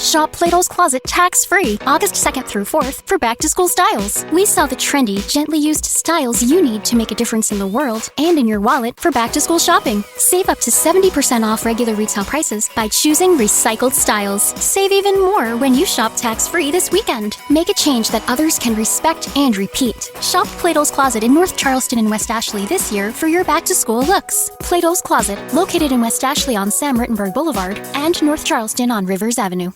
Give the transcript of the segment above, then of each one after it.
Shop Plato's Closet tax-free August 2nd through 4th for back-to-school styles. We sell the trendy, gently used styles you need to make a difference in the world and in your wallet for back-to-school shopping. Save up to 70% off regular retail prices by choosing recycled styles. Save even more when you shop tax-free this weekend. Make a change that others can respect and repeat. Shop Plato's Closet in North Charleston and West Ashley this year for your back-to-school looks. Plato's Closet, located in West Ashley on Sam Rittenberg Boulevard and North Charleston on Rivers Avenue.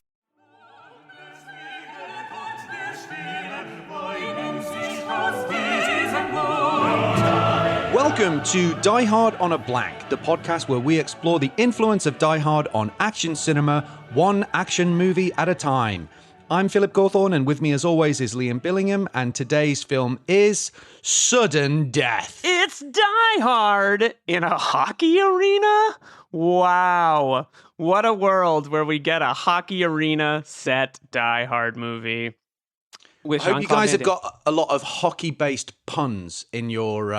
Welcome to Die Hard on a Blank, the podcast where we explore the influence of Die Hard on action cinema, one action movie at a time. I'm Philip Gawthorne, and with me as always is Liam Billingham, and today's film is Sudden Death. It's Die Hard in a hockey arena? Wow. What a world where we get a hockey arena set Die Hard movie. I hope you guys have got a lot of hockey-based puns in your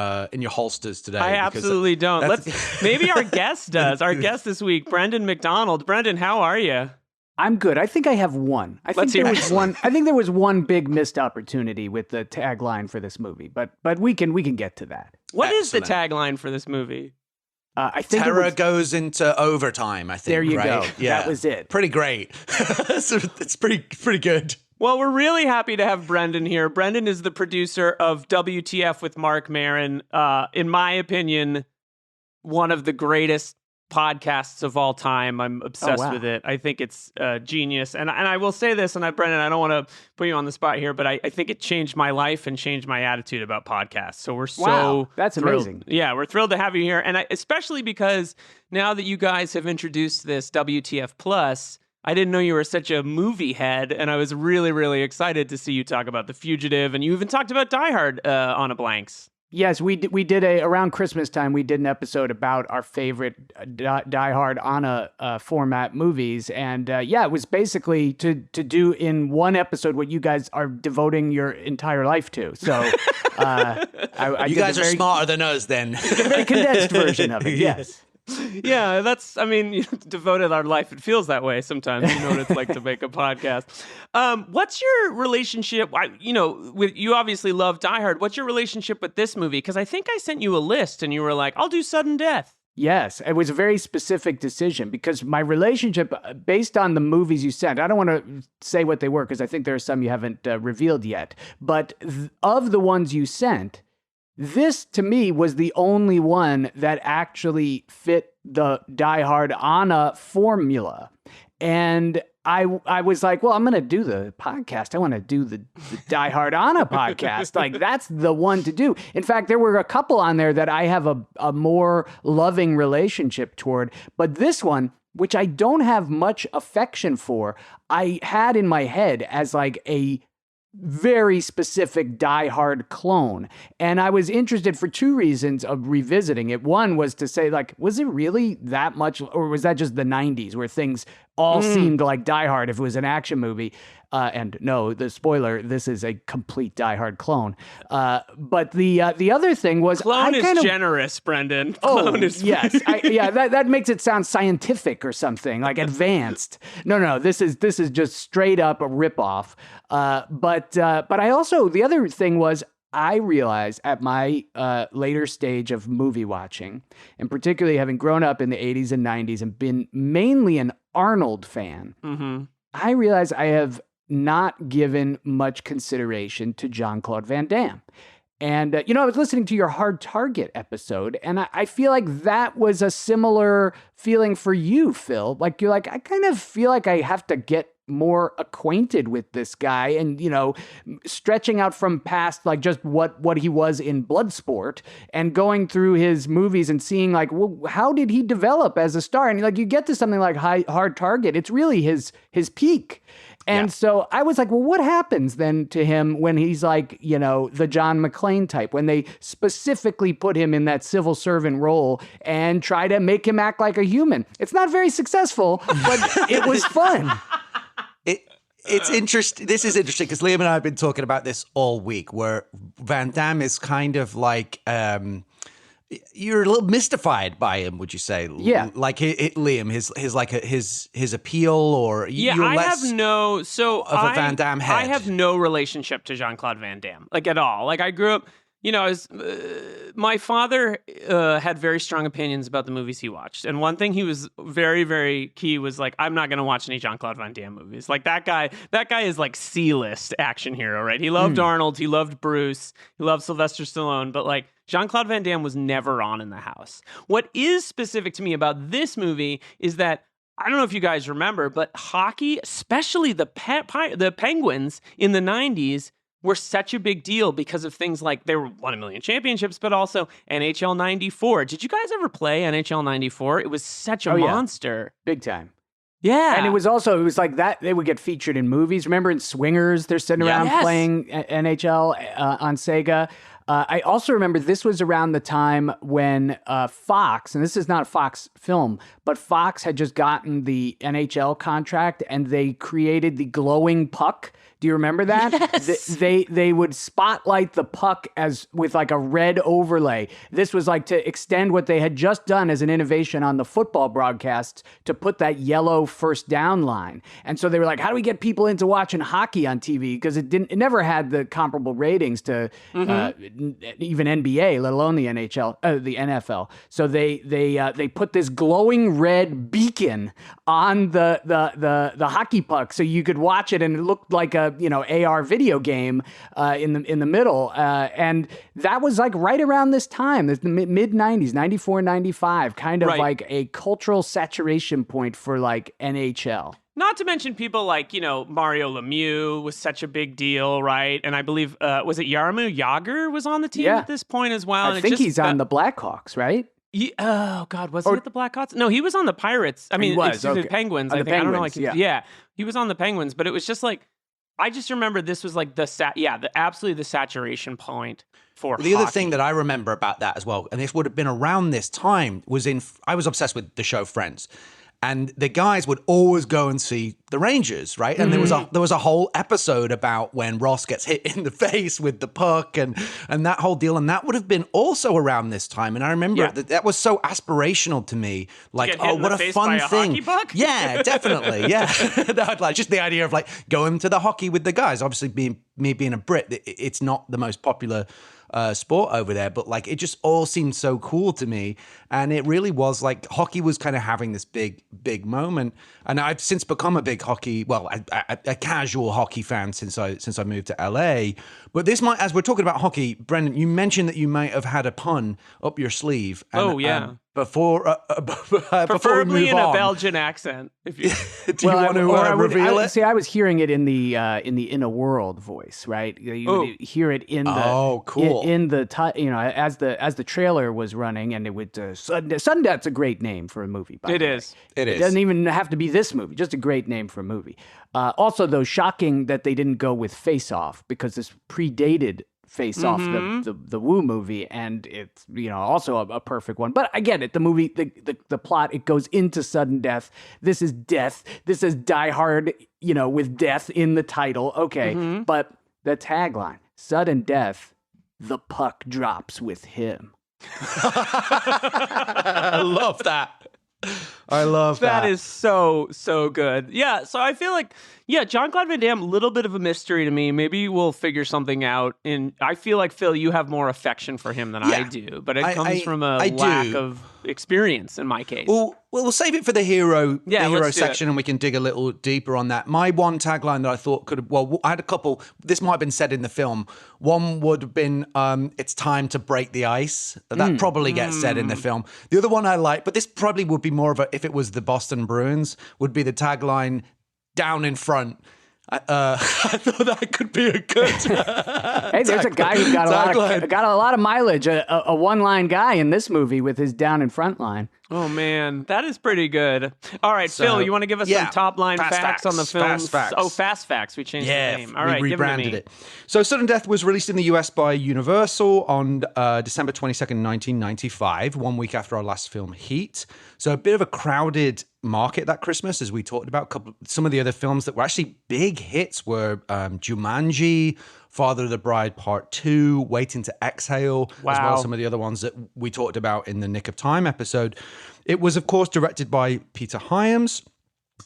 holsters today. I absolutely don't. Maybe our guest does. Our guest this week, Brendan McDonald. Brendan, how are you? I'm good. I think I have one. I think there was one big missed opportunity with the tagline for this movie, but we can get to that. What is the tagline for this movie? I think Terror goes into overtime, I think. There you right? go. Yeah. That was it. Pretty great. It's pretty good. Well, we're really happy to have Brendan here. Brendan is the producer of WTF with Mark Maron. In my opinion, one of the greatest podcasts of all time. I'm obsessed with it. I think it's genius. And I will say this, and Brendan, I don't want to put you on the spot here, but I think it changed my life and changed my attitude about podcasts. So we're that's thrilled. amazing. Yeah, we're thrilled to have you here. And especially because now that you guys have introduced this WTF Plus, I didn't know you were such a movie head, and I was really, really excited to see you talk about The Fugitive, and you even talked about Die Hard on a Blanks. Yes, we did around Christmas time. We did an episode about our favorite Die Hard on a format movies, and it was basically to do in one episode what you guys are devoting your entire life to. So you guys are smarter than us, then. A very condensed version of it. Yes. Yeah, devoted our life. It feels that way sometimes. You know what it's like to make a podcast. What's your relationship? With you obviously love Die Hard. What's your relationship with this movie? Because I think I sent you a list and you were like, I'll do Sudden Death. Yes, it was a very specific decision because my relationship, based on the movies you sent, I don't want to say what they were because I think there are some you haven't revealed yet. But of the ones you sent, this, to me, was the only one that actually fit the Die Hard on a formula. And I was like, well, I'm going to do the podcast. I want to do the Die Hard on a podcast. Like, that's the one to do. In fact, there were a couple on there that I have a more loving relationship toward. But this one, which I don't have much affection for, I had in my head as like a very specific Die Hard clone. And I was interested for two reasons of revisiting it. One was to say, like, was it really that much, or was that just the 90s where things all seemed like Die Hard if it was an action movie? And no, the spoiler, this is a complete Die Hard clone. But the other thing was... Clone is generous, Brendan. Clone is... Yes. That makes it sound scientific or something, like advanced. No, this is just straight up a ripoff. But I also... The other thing was, I realized at my later stage of movie watching, and particularly having grown up in the 80s and 90s and been mainly an Arnold fan, I realized I have not given much consideration to Jean-Claude Van Damme. And, I was listening to your Hard Target episode, and I feel like that was a similar feeling for you, Phil. Like, you're like, I kind of feel like I have to get more acquainted with this guy and, stretching out from past, like, just what he was in Bloodsport and going through his movies and seeing, like, well, how did he develop as a star? And, like, you get to something like Hard Target, it's really his peak. And so I was like, well, what happens then to him when he's like, the John McClane type, when they specifically put him in that civil servant role and try to make him act like a human? It's not very successful, but it was fun. It's interesting. This is interesting because Liam and I have been talking about this all week, where Van Damme is kind of like you're a little mystified by him, would you say? Yeah. Like Liam, his appeal, or you're I less have no of a Van Damme head. I have no relationship to Jean-Claude Van Damme, like at all. Like I grew up, my father had very strong opinions about the movies he watched, and one thing he was very, very key was like, I'm not going to watch any Jean-Claude Van Damme movies. Like that guy is like C-list action hero, right? He loved Arnold, he loved Bruce, he loved Sylvester Stallone, but like Jean-Claude Van Damme was never on in the house. What is specific to me about this movie is that I don't know if you guys remember, but hockey, especially the Penguins in the 90s, were such a big deal because of things like they won 1 million championships, but also NHL 94. Did you guys ever play NHL 94? It was such a monster. Big time. Yeah. And it was like that. They would get featured in movies. Remember in Swingers, they're sitting around playing NHL on Sega. I also remember this was around the time when Fox, and this is not a Fox film, but Fox had just gotten the NHL contract and they created the glowing puck. Do you remember that? Yes. They would spotlight the puck as with like a red overlay. This was like to extend what they had just done as an innovation on the football broadcasts to put that yellow first down line. And so they were like, how do we get people into watching hockey on TV? Because it never had the comparable ratings to even NBA, let alone the NHL, the NFL. So they put this glowing red beacon on the hockey puck so you could watch it, and it looked like a AR video game in the middle, and that was like right around this time, the mid 90s, 94, 95, kind of like a cultural saturation point for like NHL. Not to mention people like, Mario Lemieux was such a big deal, right? And I believe, was it Jaromir Jagr was on the team at this point as well? I think he's on the Blackhawks, right? Oh, God, was he at the Blackhawks? No, he was on the Pirates. I mean, the Penguins, I think. I don't know. Yeah, he was on the Penguins, but it was just like, I just remember this was like absolutely the saturation point for the hockey. other thing that I remember about that as well, and this would have been around this time, I was obsessed with the show Friends. And the guys would always go and see the Rangers, right? And there was a whole episode about when Ross gets hit in the face with the puck and that whole deal. And that would have been also around this time. And I remember that was so aspirational to me. Like, oh, what a fun thing. Hockey puck? Yeah, definitely. Yeah. Like just the idea of like going to the hockey with the guys. Obviously, being a Brit, it's not the most popular sport over there, but like it just all seemed so cool to me. And it really was like hockey was kind of having this big moment. And I've since become a big a casual hockey fan since I moved to LA. But this might, as we're talking about hockey, Brendan, you mentioned that you might have had a pun up your sleeve. And, before preferably we move in on, a Belgian accent. If you do you want to reveal it? See, I was hearing it in the In a World voice, right? You would hear it in the cool. in the as the trailer was running, and it would Sudden Death's a great name for a movie. By it the way. is. It is. It doesn't even have to be this movie. Just a great name for a movie. Also, though, shocking that they didn't go with Face Off, because this predated Face Off, the Woo movie, and it's also a perfect one. But I get it. The movie, the plot, it goes into sudden death. This is death. This is Die Hard, with death in the title. Okay, but the tagline: sudden death, the puck drops with him. I love that. I love that. That is so good. Yeah, so I feel like, Jean-Claude Van Damme, a little bit of a mystery to me. Maybe we'll figure something out. And I feel like, Phil, you have more affection for him than I do. But it comes from a lack of experience in my case. Well, we'll save it for the hero section, it. and we can dig a little deeper on that. My one tagline that I thought I had a couple. This might have been said in the film. One would have been, "It's time to break the ice." That probably gets said in the film. The other one I like, but this probably would be more of if it was the Boston Bruins, would be the tagline, "Down in front." I thought that could be a good. Hey, there's a guy who got a lot of mileage. A one-line guy in this movie with his down in front line. Oh man, that is pretty good. All right, Phil, you want to give us some top line facts on the film? Fast facts. Oh, fast facts. We changed the name. All right, we rebranded it. So, Sudden Death was released in the US by Universal on December 22nd, 1995, 1 week after our last film, Heat. So, a bit of a crowded market that Christmas, as we talked about. Some of the other films that were actually big hits were Jumanji, Father of the Bride Part 2, Waiting to Exhale, as well as some of the other ones that we talked about in the Nick of Time episode. It was, of course, directed by Peter Hyams.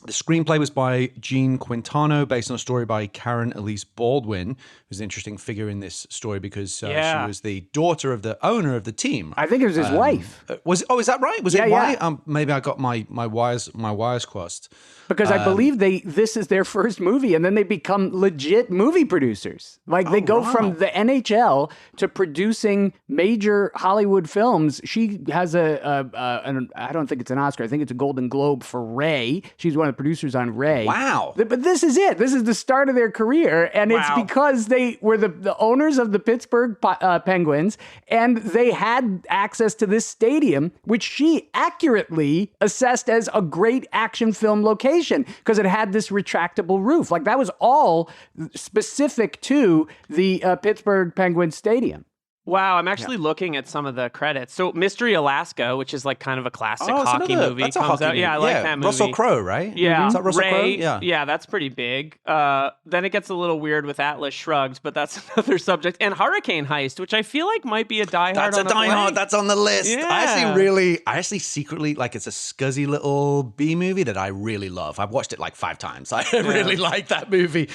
The screenplay was by Jean Quintano, based on a story by Karen Elise Baldwin, who's an interesting figure in this story because she was the daughter of the owner of the team. I think it was his wife. Is that right? Was it wife? Maybe I got my wires crossed. Because I believe this is their first movie, and then they become legit movie producers. Like they go from the NHL to producing major Hollywood films. She has I don't think it's an Oscar. I think it's a Golden Globe for Ray. She's one of the producers on Ray. Wow. But this is it. This is the start of their career, and it's because they were the owners of the Pittsburgh Penguins, and they had access to this stadium, which she accurately assessed as a great action film location because it had this retractable roof. Like that was all specific to the Pittsburgh Penguins stadium. Wow, I'm actually looking at some of the credits. So Mystery Alaska, which is like kind of a classic hockey movie. That's a hockey movie. Yeah, I like that movie. Russell Crowe, right? Yeah. Is that Russell Crowe? Yeah, that's pretty big. Then it gets a little weird with Atlas Shrugged, but that's another subject. And Hurricane Heist, which I feel like might be a Die Hard. That's a Die Hard. That's on the list. Yeah. I actually secretly, like, it's a scuzzy little B movie that I really love. I've watched it like 5 times. I really like that movie.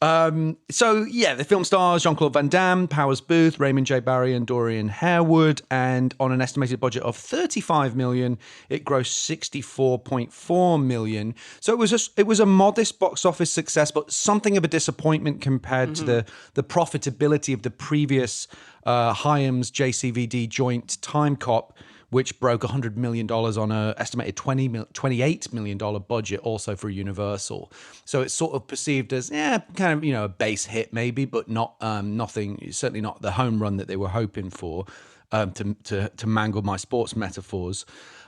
The film stars Jean-Claude Van Damme, Powers Boothe, Raymond J. Barry, and Dorian Harewood, and on an estimated budget of $35 million, it grossed $64.4 million. So it was a modest box office success, but something of a disappointment compared to the profitability of the previous Hyams JCVD joint Time Cop, which broke $100 million on an estimated $28 million budget also for Universal. So it's sort of perceived as, kind of, a base hit maybe, but not nothing, certainly not the home run that they were hoping for, to mangle my sports metaphors.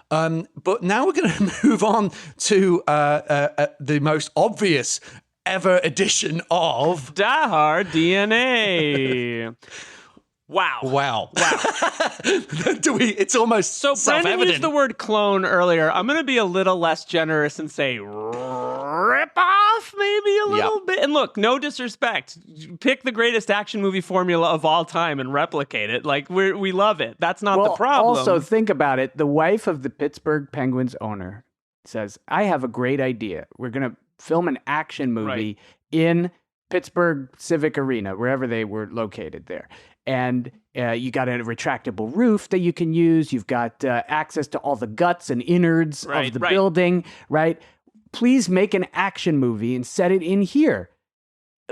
But now we're going to move on to the most obvious ever edition of Die Hard DNA. Wow. It's almost so self-evident. Brendan used the word clone earlier. I'm going to be a little less generous and say rip off maybe a little bit. And look, no disrespect. Pick the greatest action movie formula of all time and replicate it. Like we love it. That's not the problem. Also, think about it. The wife of the Pittsburgh Penguins owner says, I have a great idea. We're going to film an action movie in Pittsburgh Civic Arena, wherever they were located there. And you got a retractable roof that you can use. You've got access to all the guts and innards of the building, right? Please make an action movie and set it in here.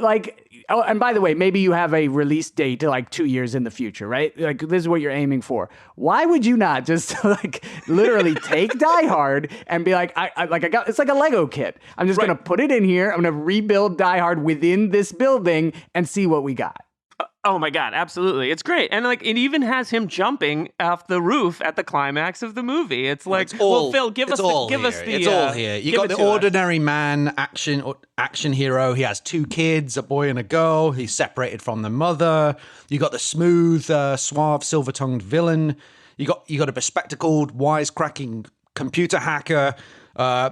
Like, and by the way, maybe you have a release date to like 2 years in the future, right? Like, this is what you're aiming for. Why would you not just like literally take Die Hard and be like, it's like a Lego kit. I'm just going to put it in here. I'm going to rebuild Die Hard within this building and see what we got. Oh my God, absolutely. It's great. And like it even has him jumping off the roof at the climax of the movie. It's like, Phil, give us the It's all here. You got the ordinary man action hero. He has 2 kids, a boy and a girl. He's separated from the mother. You got the smooth, suave, silver-tongued villain. You got a bespectacled, wisecracking computer hacker.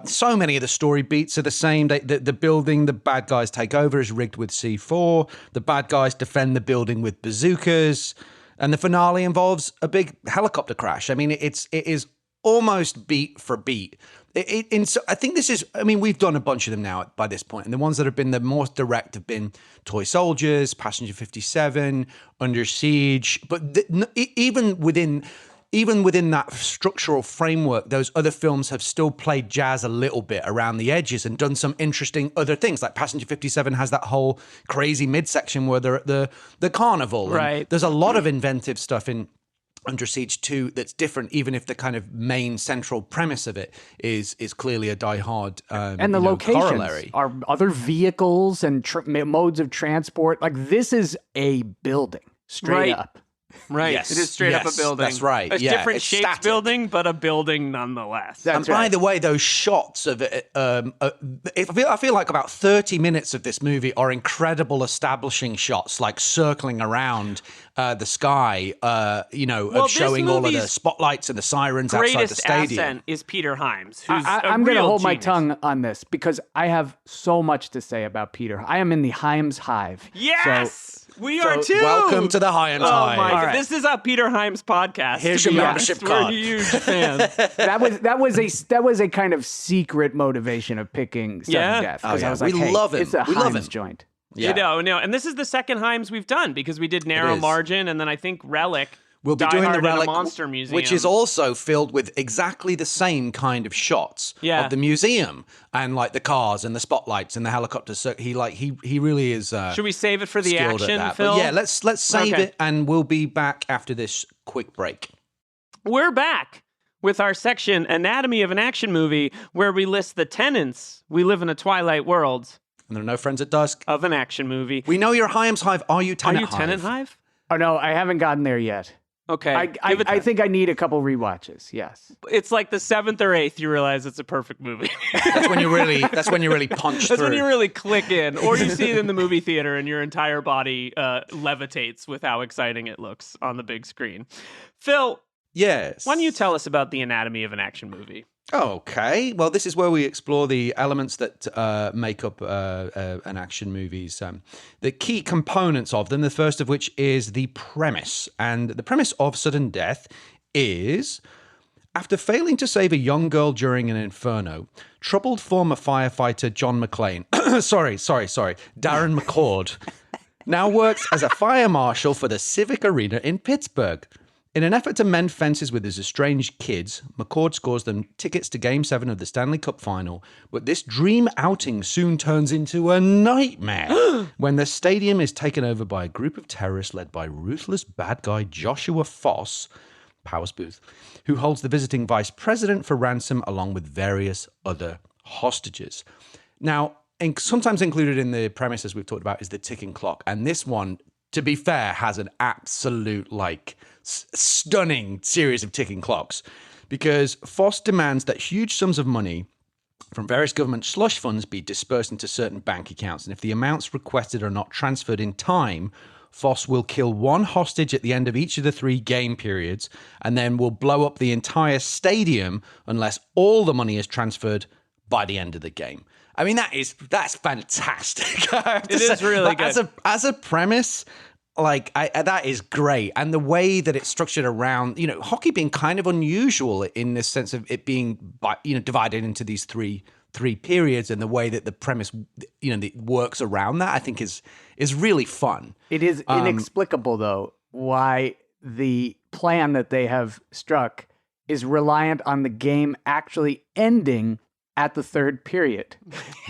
So many of the story beats are the same. The building the bad guys take over is rigged with C4. The bad guys defend the building with bazookas. And the finale involves a big helicopter crash. I mean, it is almost beat for beat. So I think we've done a bunch of them now by this point. And the ones that have been the most direct have been Toy Soldiers, Passenger 57, Under Siege. But even within that structural framework, those other films have still played jazz a little bit around the edges and done some interesting other things. Like Passenger 57 has that whole crazy midsection where they're at the carnival. Right. And there's a lot of inventive stuff in Under Siege 2 that's different, even if the kind of main central premise of it is clearly a Die Hard and the locations corollary. Are other vehicles and modes of transport. Like this is a building straight up. Right. Yes, It is straight up a yes, building. that's right. A Yeah, different it's shaped static. building, but a building nonetheless. That's And by right. the way, those shots of it, I feel like about 30 minutes of this movie are incredible establishing shots, like circling around the sky, Well, of showing all of the movie's spotlights and the sirens outside the greatest stadium. asset is Peter Hyams, who's I'm going to hold my tongue on this because I have so much to say about Peter. I am in the Hyams hive. Yes! We are too! Welcome to the Hyams Oh Hive. my All God. right. This is a Peter Hyams podcast. Here's to your be membership honest. card. We're huge fans. That was a kind of secret motivation of picking Sudden Yeah? Death. Oh, 'Cause yeah. I was We like, hey, love him. it's a We love Hyams him. joint. Yeah. No. And this is the second Hyams we've done because we did Narrow is. Margin and then I think Relic. We'll be Die doing Hard the in a Relic, Monster Museum. which is also filled with exactly the same kind of shots Yeah. of the museum and like the cars and the spotlights and the helicopters. So he really is. Should we save it for the skilled at action, that. Phil? But yeah, let's save Okay. it, and we'll be back after this quick break. We're back with our section, Anatomy of an Action Movie, where we list the tenets. We live in a twilight world And there are no friends at dusk. of an action movie. We know you're Hyams Hive. Are you Are Tenant you Hive? Tenant Hive? Oh, no, I haven't gotten there yet. Okay. I think I need a couple rewatches, yes. It's like the 7th or 8th you realize it's a perfect movie. That's when you really punch That's through. when you really click in. Or you see it in the movie theater and your entire body levitates with how exciting it looks on the big screen. Phil, Yes. why don't you tell us about the anatomy of an action movie? Okay. Well, this is where we explore the elements that make up an action movie's the key components of them. The first of which is the premise. And the premise of Sudden Death is, after failing to save a young girl during an inferno, troubled former firefighter John McClane, Darren McCord, now works as a fire marshal for the Civic Arena in Pittsburgh. In an effort to mend fences with his estranged kids, McCord scores them tickets to Game 7 of the Stanley Cup Final, but this dream outing soon turns into a nightmare when the stadium is taken over by a group of terrorists led by ruthless bad guy Joshua Foss, Boothe, who holds the visiting vice president for ransom along with various other hostages. Now, sometimes included in the premise, as we've talked about, is the ticking clock, and this one, to be fair, has an absolute, stunning series of ticking clocks, because Foss demands that huge sums of money from various government slush funds be dispersed into certain bank accounts, and if the amounts requested are not transferred in time, Foss will kill one hostage at the end of each of the 3 game periods, and then will blow up the entire stadium unless all the money is transferred by the end of the game. I mean, that's fantastic. It is really good. As a premise, that is great. And the way that it's structured around, hockey being kind of unusual in the sense of it being, divided into these three periods, and the way that the premise, works around that, I think is really fun. It is inexplicable, though, why the plan that they have struck is reliant on the game actually ending at the 3rd period.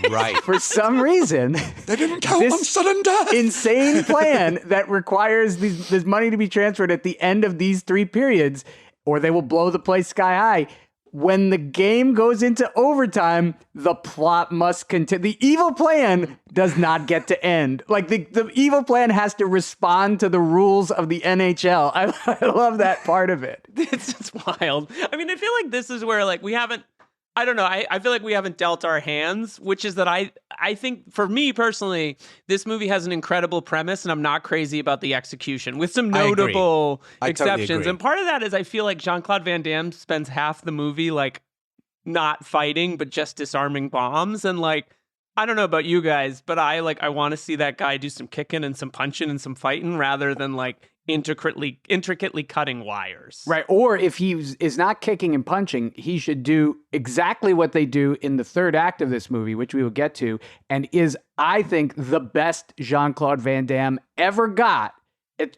Right. For some reason, They didn't count on sudden death. insane plan that requires this money to be transferred at the end of these 3 periods, or they will blow the place sky high. When the game goes into overtime, the plot must continue. The evil plan does not get to end. The evil plan has to respond to the rules of the NHL. I love that part of it. It's just wild. I mean, I feel like this is where we haven't, I don't know. I feel like we haven't dealt our hands, which is that I think for me personally, this movie has an incredible premise and I'm not crazy about the execution with some notable exceptions. Totally agree. And part of that is I feel like Jean-Claude Van Damme spends half the movie not fighting, but just disarming bombs. And I don't know about you guys, but I want to see that guy do some kicking and some punching and some fighting rather than intricately cutting wires. Right. Or if he is not kicking and punching, he should do exactly what they do in the 3rd act of this movie, which we will get to, and is, I think, the best Jean-Claude Van Damme ever got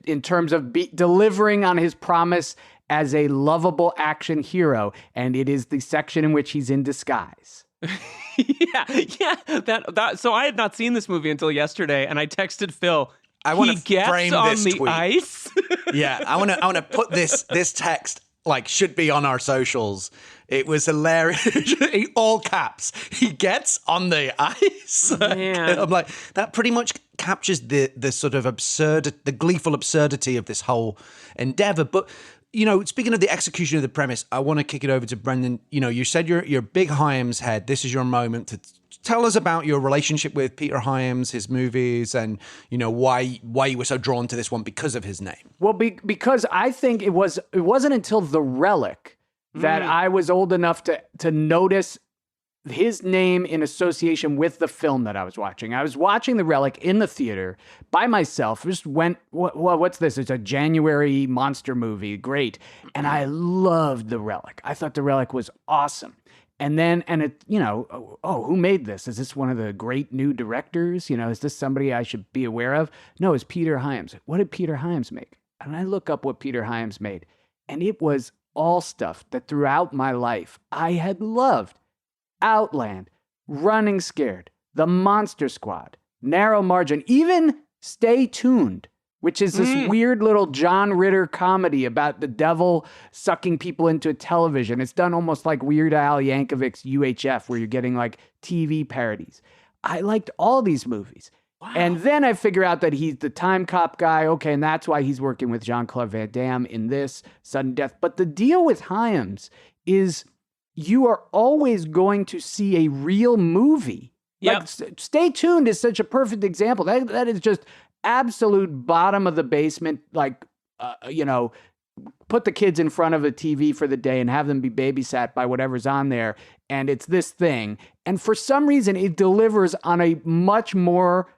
in terms of delivering on his promise as a lovable action hero. And it is the section in which he's in disguise. Yeah. So I had not seen this movie until yesterday, and I texted Phil. I want He to gets frame on this the tweet. ice. Yeah, I want to put this text like should be on our socials. It was hilarious. All caps. He gets on the ice. Man. I'm like, that pretty much captures the sort of the gleeful absurdity of this whole endeavor. But, you know, speaking of the execution of the premise, I want to kick it over to Brendan. You know, you said you're a big Hyams head. This is your moment to tell us about your relationship with Peter Hyams, his movies, and, you know, why you were so drawn to this one because of his name. Well, because I think it wasn't until The Relic that I was old enough to notice his name in association with the film that I was watching. I was watching The Relic in the theater by myself. Just went, what's this? It's a January monster movie. Great. And I loved The Relic. I thought The Relic was awesome. And then, you know, who made this? Is this one of the great new directors? You know, is this somebody I should be aware of? No, it's Peter Hyams. What did Peter Hyams make? And I look up what Peter Hyams made, and it was all stuff that throughout my life I had loved. Outland, Running Scared, The Monster Squad, Narrow Margin, even Stay Tuned, which is this weird little John Ritter comedy about the devil sucking people into a television. It's done almost like Weird Al Yankovic's UHF, where you're getting like TV parodies. I liked all these movies. Wow. And then I figure out that he's the time cop guy. Okay, and that's why he's working with Jean-Claude Van Damme in this, Sudden Death. But the deal with Hyams is you are always going to see a real movie. Yep. Like, Stay Tuned is such a perfect example. That is just absolute bottom of the basement, like, you know, put the kids in front of a TV for the day and have them be babysat by whatever's on there. And it's this thing. And for some reason, it delivers on a much more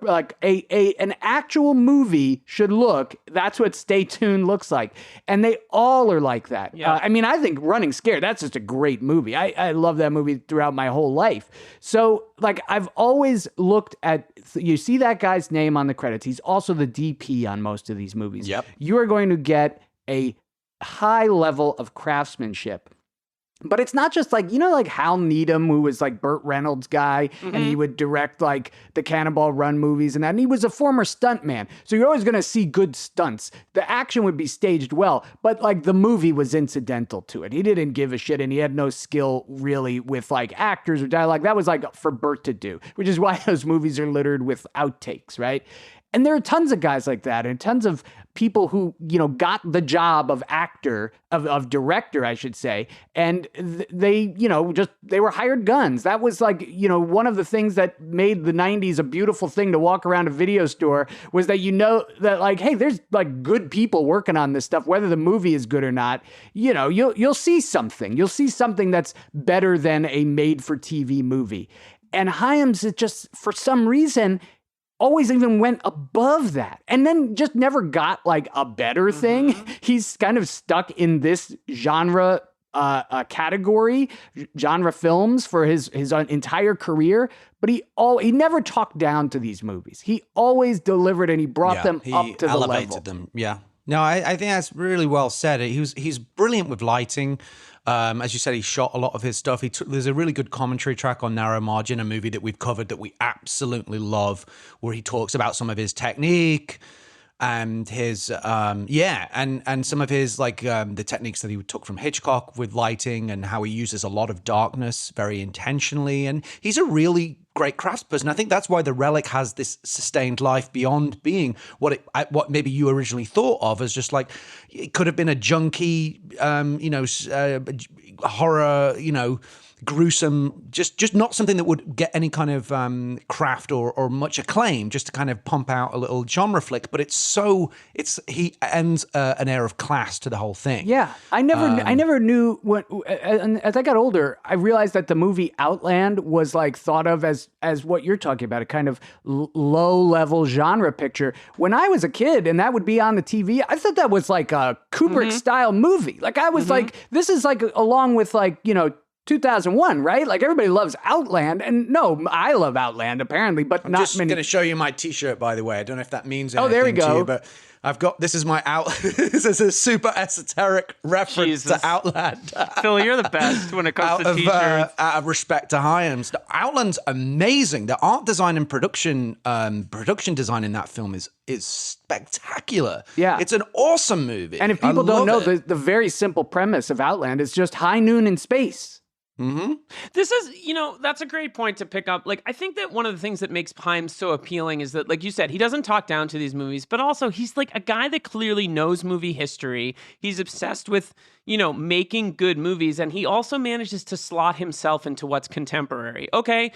like an actual movie should look. That's what Stay Tuned looks like. And they all are like that. Yeah. I mean, I think Running Scared, that's just a great movie. I love that movie throughout my whole life. So, like, I've always looked at, you see that guy's name on the credits. He's also the DP on most of these movies. Yep. You are going to get a high level of craftsmanship. But it's not just like, you know, like Hal Needham, who was like Burt Reynolds' guy, and he would direct like the Cannonball Run movies and that. And he was a former stuntman. So you're always going to see good stunts. The action would be staged well, but like the movie was incidental to it. He didn't give a shit, and he had no skill really with like actors or dialogue. That was like for Burt to do, which is why those movies are littered with outtakes, right? And there are tons of guys like that, and tons of people who, you know, got the job of actor, of director, I should say. And they, you know, they were hired guns. That was like, you know, one of the things that made the 90s a beautiful thing to walk around a video store was that, you know, that like, hey, there's like good people working on this stuff, whether the movie is good or not. You know, you'll see something. You'll see something that's better than a made-for-TV movie. And Hyams, it just, for some reason, always even went above that, and then just never got like a better thing. He's kind of stuck in this genre category, genre films, for his entire career. But he never talked down to these movies. He always delivered, and he brought them up to the level. Elevated them. Yeah. No, I think that's really well said. He's brilliant with lighting. As you said, he shot a lot of his stuff. There's a really good commentary track on Narrow Margin, a movie that we've covered that we absolutely love, where he talks about some of his technique and his and some of his like the techniques that he took from Hitchcock with lighting, and how he uses a lot of darkness very intentionally. And he's a really great craftsperson. I think that's why The Relic has this sustained life beyond being what maybe you originally thought of as just like, it could have been a junky, horror, you know, gruesome, just not something that would get any kind of craft or much acclaim, just to kind of pump out a little genre flick. But he ends an air of class to the whole thing. Yeah, I never knew and as I got older, I realized that the movie Outland was like thought of as what you're talking about, a kind of low level genre picture. When I was a kid and that would be on the TV, I thought that was like a Kubrick style movie. Like I was like, this is like along with like, you know, 2001, right? Like everybody loves Outland, and no, I love Outland apparently, but I'm not just many. Going to show you my T-shirt, by the way. I don't know if that means anything. Oh, there we go. to you, but This is my out. This is a super esoteric reference to Outland. Phil, you're the best when it comes to t-shirts. Out of respect to Hyams, Outland's amazing. The art design and production design in that film is spectacular. Yeah, it's an awesome movie. And if people don't know, the very simple premise of Outland is just high noon in space. Mm-hmm. This is, that's a great point to pick up. Like, I think that one of the things that makes Hyams so appealing is that, like you said, he doesn't talk down to these movies, but also he's like a guy that clearly knows movie history. He's obsessed with, making good movies, and he also manages to slot himself into what's contemporary. Okay,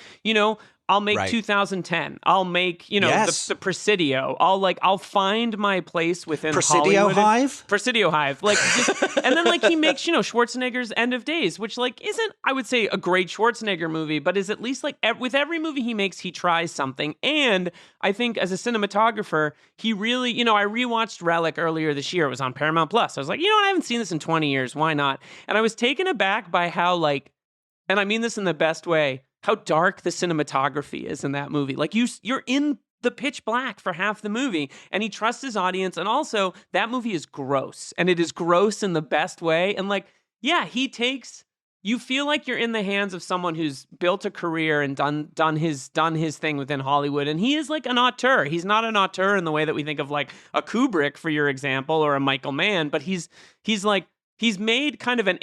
I'll make 2010. I'll make, the Presidio. I'll find my place within Presidio Hollywood. Hive? Presidio Hive. And then he makes, Schwarzenegger's End of Days, which isn't, I would say, a great Schwarzenegger movie, but is at least with every movie he makes, he tries something. And I think as a cinematographer, he really, I rewatched Relic earlier this year. It was on Paramount Plus. I was like, I haven't seen this in 20 years. Why not? And I was taken aback by how and I mean this in the best way, how dark the cinematography is in that movie. You're in the pitch black for half the movie, and he trusts his audience. And also, that movie is gross, and it is gross in the best way. And you feel like you're in the hands of someone who's built a career and done his thing within Hollywood. And he is like an auteur. He's not an auteur in the way that we think of like a Kubrick, for your example, or a Michael Mann, but he's made kind of a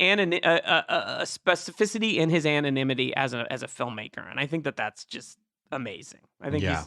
specificity in his anonymity as a filmmaker, and I think that's just amazing. I think I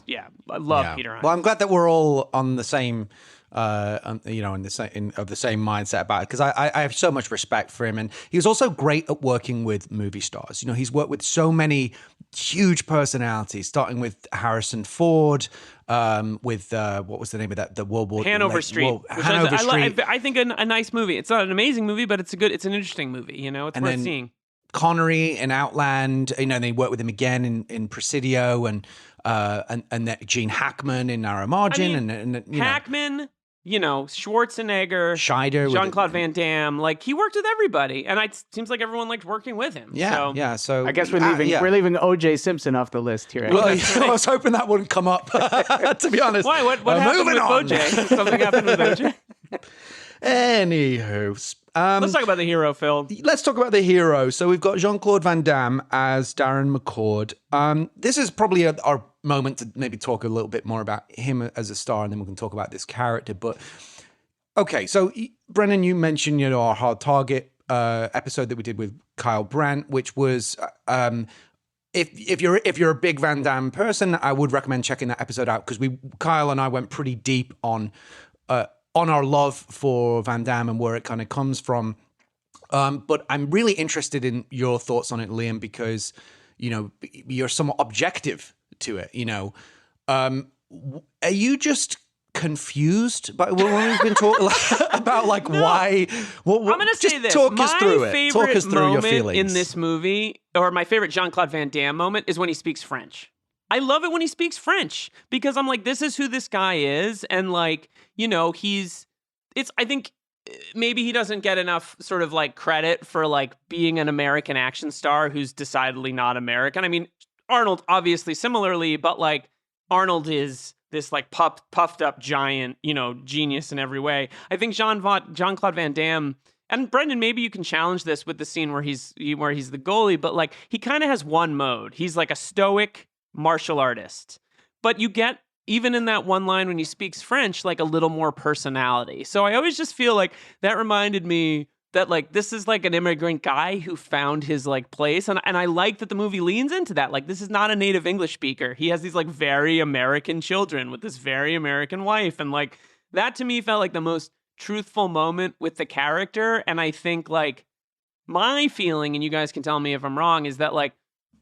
love Peter Hyams. Well, I'm glad that we're all on the same, of the same mindset about it, because I have so much respect for him, and he was also great at working with movie stars. He's worked with so many huge personalities, starting with Harrison Ford, with what was the name of that? The World War Hanover Street. Hanover Street. I think a nice movie. It's not an amazing movie, but it's an interesting movie. It's worth seeing. Connery in Outland, they worked with him again in Presidio, and Gene Hackman in Narrow Margin, Hackman. Schwarzenegger, Scheider, Jean-Claude Van Damme, he worked with everybody, and it seems like everyone liked working with him. So I guess we're leaving O.J. Simpson off the list here. Well, I was hoping that wouldn't come up. To be honest, why? What happened with O.J.? Something happened with O.J. Anywho, let's talk about the hero, Phil. Let's talk about the hero. So we've got Jean-Claude Van Damme as Darren McCord. This is probably our moment to maybe talk a little bit more about him as a star, and then we can talk about this character. But okay, so Brennan, you mentioned our Hard Target episode that we did with Kyle Brandt, which was if you're a big Van Damme person, I would recommend checking that episode out, because Kyle and I went pretty deep on our love for Van Damme and where it kind of comes from. But I'm really interested in your thoughts on it, Liam, because you're somewhat objective to it. Are you just confused by what we've been talking about? Why? I'm going to say this. Talk us through it. Talk us through your feelings in this movie, or my favorite Jean-Claude Van Damme moment, is when he speaks French. I love it when he speaks French, because I'm like, this is who this guy is, and I think maybe he doesn't get enough sort of credit for being an American action star who's decidedly not American. I mean, Arnold obviously similarly, but Arnold is this puffed up giant, genius in every way. I think Jean-Claude Van Damme, and Brendan, maybe you can challenge this with the scene where he's the goalie, but he kind of has one mode. He's a stoic martial artist, but you get, even in that one line when he speaks French, a little more personality. So I always just feel that reminded me that this is an immigrant guy who found his place, and I like that the movie leans into that. This is not a native English speaker. He has these very American children with this very American wife, and that to me felt the most truthful moment with the character. And I think my feeling, and you guys can tell me if I'm wrong, is that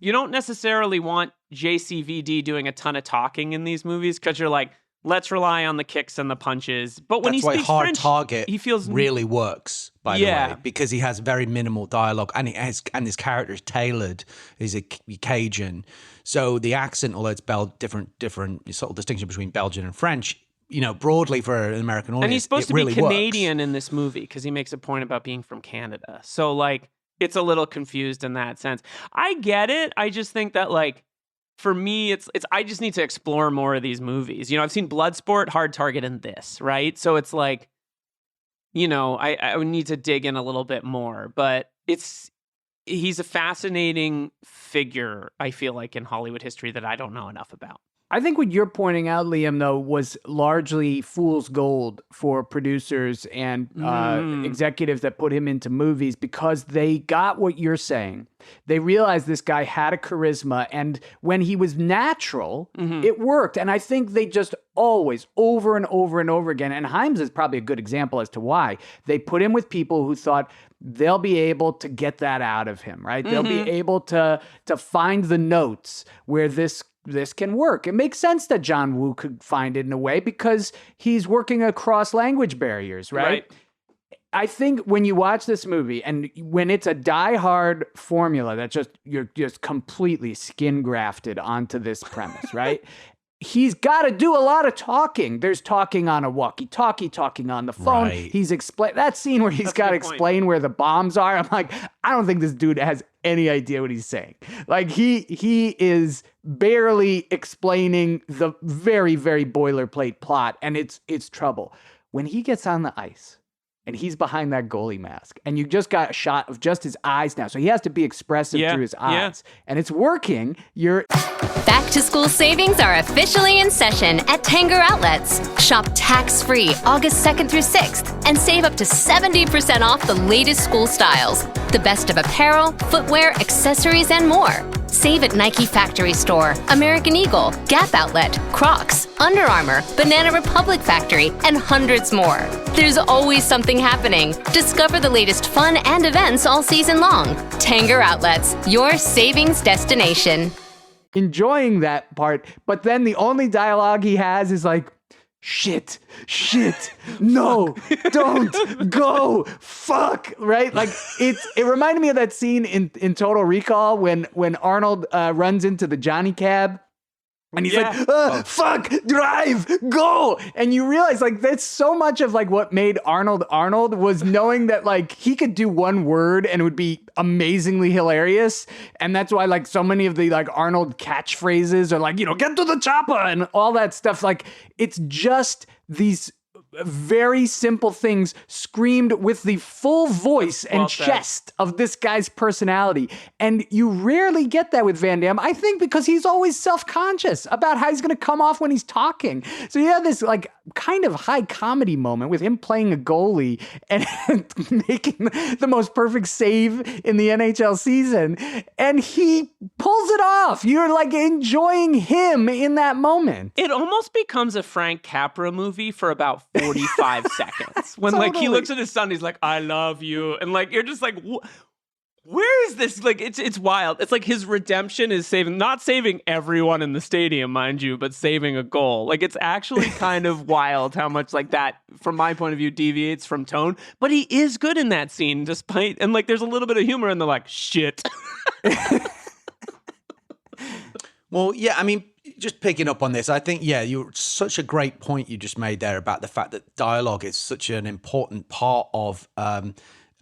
you don't necessarily want JCVD doing a ton of talking in these movies, because you're let's rely on the kicks and the punches. But when he speaks French, Target he feels really works, by the way, because he has very minimal dialogue, and his character is tailored. He's a Cajun, so the accent, although it's different subtle distinction between Belgian and French, broadly for an American audience, and he's supposed to really be Canadian works in this movie, because he makes a point about being from Canada. So it's a little confused in that sense. I get it. I just think that for me, it's I just need to explore more of these movies. I've seen Bloodsport, Hard Target, and this, right? So it's like, I would need to dig in a little bit more. But he's a fascinating figure, I feel like, in Hollywood history that I don't know enough about. I think what you're pointing out, Liam, though, was largely fool's gold for producers and executives that put him into movies, because they got what you're saying. They realized this guy had a charisma, and when he was natural, it worked. And I think they just always, over and over and over again, and Hyams is probably a good example as to why, they put him with people who thought they'll be able to get that out of him, right? They'll be able to find the notes where this can work. It makes sense that John Woo could find it in a way, because he's working across language barriers, right? I think when you watch this movie, and when it's a die-hard formula that you're just completely skin grafted onto this premise, right? He's got to do a lot of talking. There's talking on a walkie-talkie, talking on the phone. Right. He's that scene where he's got to explain where the bombs are. I'm like, I don't think this dude has any idea what he's saying. Like, he is barely explaining the very, very boilerplate plot, and it's trouble. When he gets on the ice and he's behind that goalie mask, and you just got a shot of just his eyes now, so he has to be expressive through his eyes, and it's working. Back to school savings are officially in session at Tanger Outlets. Shop tax-free August 2nd through 6th and save up to 70% off the latest school styles. The best of apparel, footwear, accessories, and more. Save at Nike Factory Store, American Eagle, Gap Outlet, Crocs, Under Armour, Banana Republic Factory, and hundreds more. There's always something happening. Discover the latest fun and events all season long. Tanger Outlets, your savings destination. Enjoying that part, but then the only dialogue he has is like, shit, no, don't go, fuck, right? Like, it reminded me of that scene in Total Recall when Arnold runs into the Johnny Cab. And he's like, fuck, drive, go. And you realize, like, that's so much of, like, what made Arnold was knowing that, like, he could do one word and it would be amazingly hilarious. And that's why, like, so many of the, like, Arnold catchphrases are like, get to the chopper and all that stuff. Like, it's just these very simple things screamed with the full voice and chest of this guy's personality. And you rarely get that with Van Damme, I think, because he's always self-conscious about how he's going to come off when he's talking. So you have this, like, kind of high comedy moment with him playing a goalie and making the most perfect save in the NHL season. And he pulls it off. You're, like, enjoying him in that moment. It almost becomes a Frank Capra movie for about 45 seconds. When like he looks at his son, he's like, I love you. And like, you're just like, where is this? Like, it's wild. It's like his redemption is not saving everyone in the stadium, mind you, but saving a goal. Like, it's actually kind of wild how much like that, from my point of view, deviates from tone. But he is good in that scene, and like, there's a little bit of humor in the like, shit. Well, yeah, I mean, just picking up on this, I think, you're such a great point you just made there about the fact that dialogue is such an important part of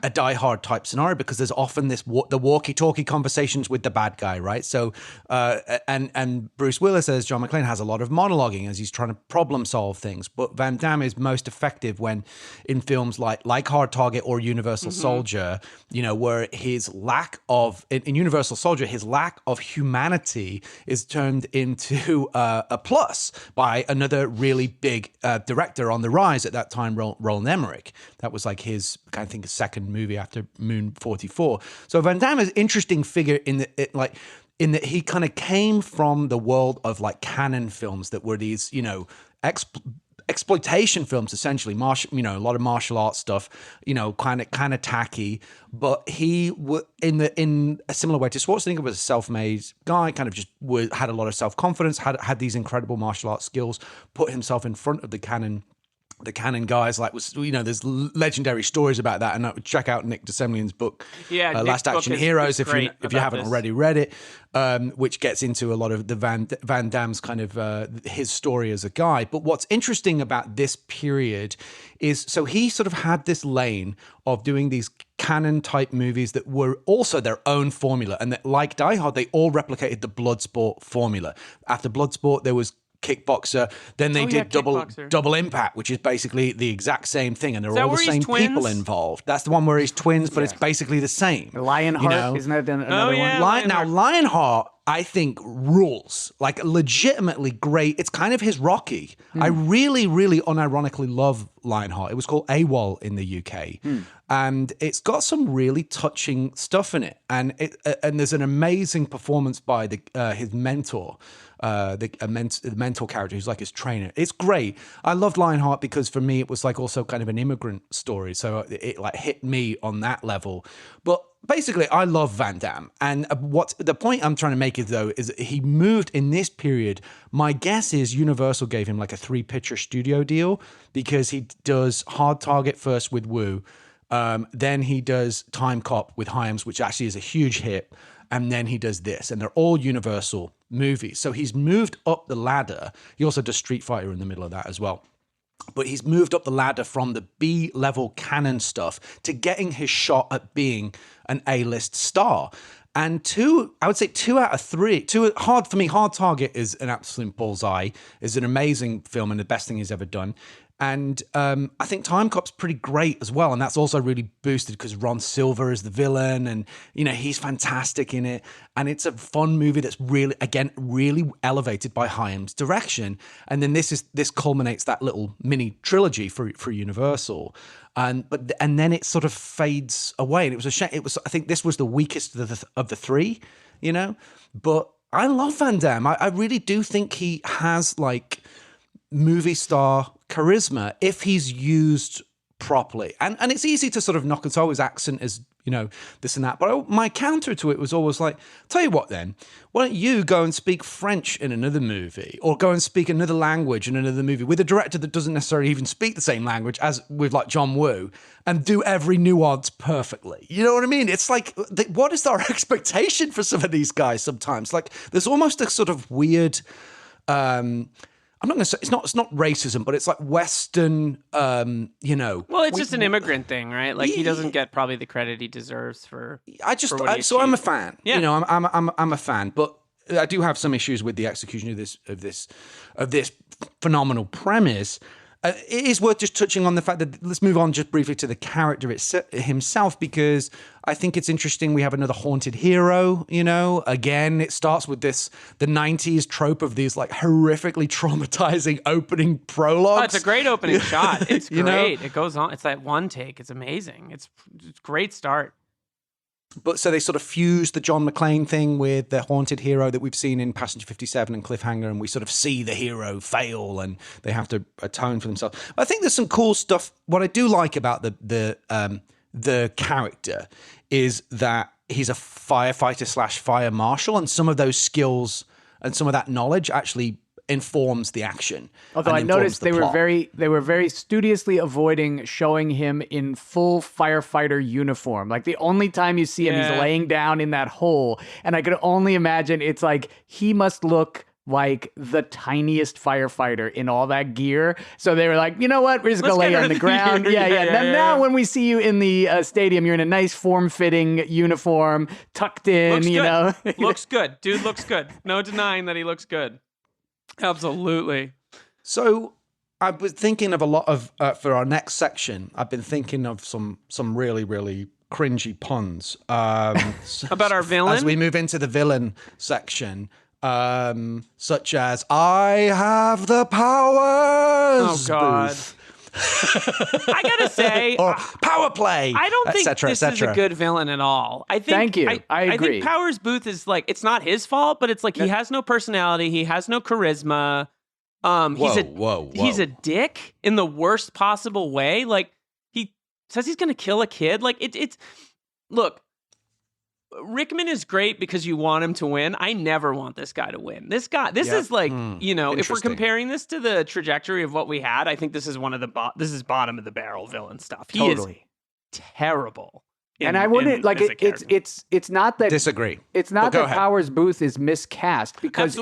a die-hard type scenario, because there's often the walkie-talkie conversations with the bad guy, right? So, and Bruce Willis as John McClane has a lot of monologuing as he's trying to problem solve things. But Van Damme is most effective when in films like Hard Target or Universal Soldier, where his lack of in Universal Soldier, his lack of humanity is turned into a plus by another really big director on the rise at that time, Roland Emmerich. That was like his, I think, second movie after Moon 44. So Van Damme is an interesting figure in that he kind of came from the world of like canon films that were these, exploitation films, essentially, a lot of martial arts stuff, kind of tacky. But he in a similar way to Schwarzenegger, was a self-made guy, kind of just had a lot of self-confidence, had these incredible martial arts skills, put himself in front of the canon the canon guys, like, was, you know, there's legendary stories about that, and check out Nick DeSemlian's book, Last Action Heroes, if you haven't already read it, which gets into a lot of the Van Damme's kind of his story as a guy. But what's interesting about this period is, so he sort of had this lane of doing these canon type movies that were also their own formula, and that, like Die Hard, they all replicated the Bloodsport formula. After Bloodsport, there was Kickboxer, then they did double Impact, which is basically the exact same thing, and they're all the same people involved. That's the one where he's twins, but it's basically the same. Lionheart, isn't that another one? Now, Lionheart, I think, rules. Like, legitimately great. It's kind of his Rocky. I really, really unironically love Lionheart. It was called AWOL in the UK. And it's got some really touching stuff in it. And there's an amazing performance by his mentor, the mentor character who's like his trainer. It's great. I loved Lionheart because for me it was like also kind of an immigrant story, so it like hit me on that level. But basically, I love Van Damme, and what the point I'm trying to make is he moved in this period. My guess is Universal gave him like a 3-picture studio deal, because he does Hard Target first with Woo, then he does Time Cop with Hyams, which actually is a huge hit. And then he does this, and they're all Universal movies. So he's moved up the ladder. He also does Street Fighter in the middle of that as well. But he's moved up the ladder from the B-level canon stuff to getting his shot at being an A-list star. And I would say 2 out of 3. Hard Target is an absolute bullseye. Is an amazing film and the best thing he's ever done. And I think Time Cop's pretty great as well, and that's also really boosted because Ron Silver is the villain, and you know he's fantastic in it. And it's a fun movie that's really elevated by Hyams' direction. And then this culminates that little mini trilogy for Universal. And then it sort of fades away, and it was a shame. I think this was the weakest of the 3, you know. But I love Van Damme. I really do think he has like movie star charisma if he's used properly, and it's easy to sort of knock, and so his accent is, you know, this and that, but my counter to it was always like, tell you what then, why don't you go and speak French in another movie, or go and speak another language in another movie with a director that doesn't necessarily even speak the same language as with like John Woo, and do every nuance perfectly. You know what I mean? It's like, what is our expectation for some of these guys sometimes? Like, there's almost a sort of weird I'm not going to say it's not racism, but it's like Western, you know. Well, it's just an immigrant thing, right? Like he doesn't get probably the credit he deserves for. So I'm a fan. Yeah. You know, I'm a fan, but I do have some issues with the execution of this phenomenal premise. It is worth just touching on the fact that, let's move on just briefly to the character himself, because I think it's interesting. We have another haunted hero, you know. Again, it starts with the 90s trope of these like horrifically traumatizing opening prologues. Oh, it's a great opening shot. It's great. Know? It goes on. It's that one take. It's amazing. It's a great start. But so they sort of fuse the John McClane thing with the haunted hero that we've seen in Passenger 57 and Cliffhanger, and we sort of see the hero fail and they have to atone for themselves. But I think there's some cool stuff. What I do like about the character is that he's a firefighter / fire marshal, and some of those skills and some of that knowledge actually informs the action. Although I noticed they were very studiously avoiding showing him in full firefighter uniform. Like the only time you see him, he's laying down in that hole, and I could only imagine it's like he must look like the tiniest firefighter in all that gear. So they were like, you know what? We're just going to lay on the ground. Now when we see you in the stadium, you're in a nice form-fitting uniform, tucked in, know. Looks good. Dude looks good. No denying that he looks good. Absolutely. So I was thinking of a lot of, for our next section, I've been thinking of some really, really cringy puns. About our villain? As we move into the villain section. Such as, I have the powers. Oh, God. I gotta say, or power play. I don't think this is a good villain at all. I think, Thank you. I agree. I think Powers Boothe is like, it's not his fault, but it's like he has no personality, he has no charisma. He's a dick in the worst possible way. Like he says he's gonna kill a kid. Like it's look. Rickman is great because you want him to win. I never want this guy to win. This is like, if we're comparing this to the trajectory of what we had, I think this is one of this is bottom of the barrel villain stuff. He is terrible. And I wouldn't it's not that disagree. It's not that Powers Boothe is miscast, because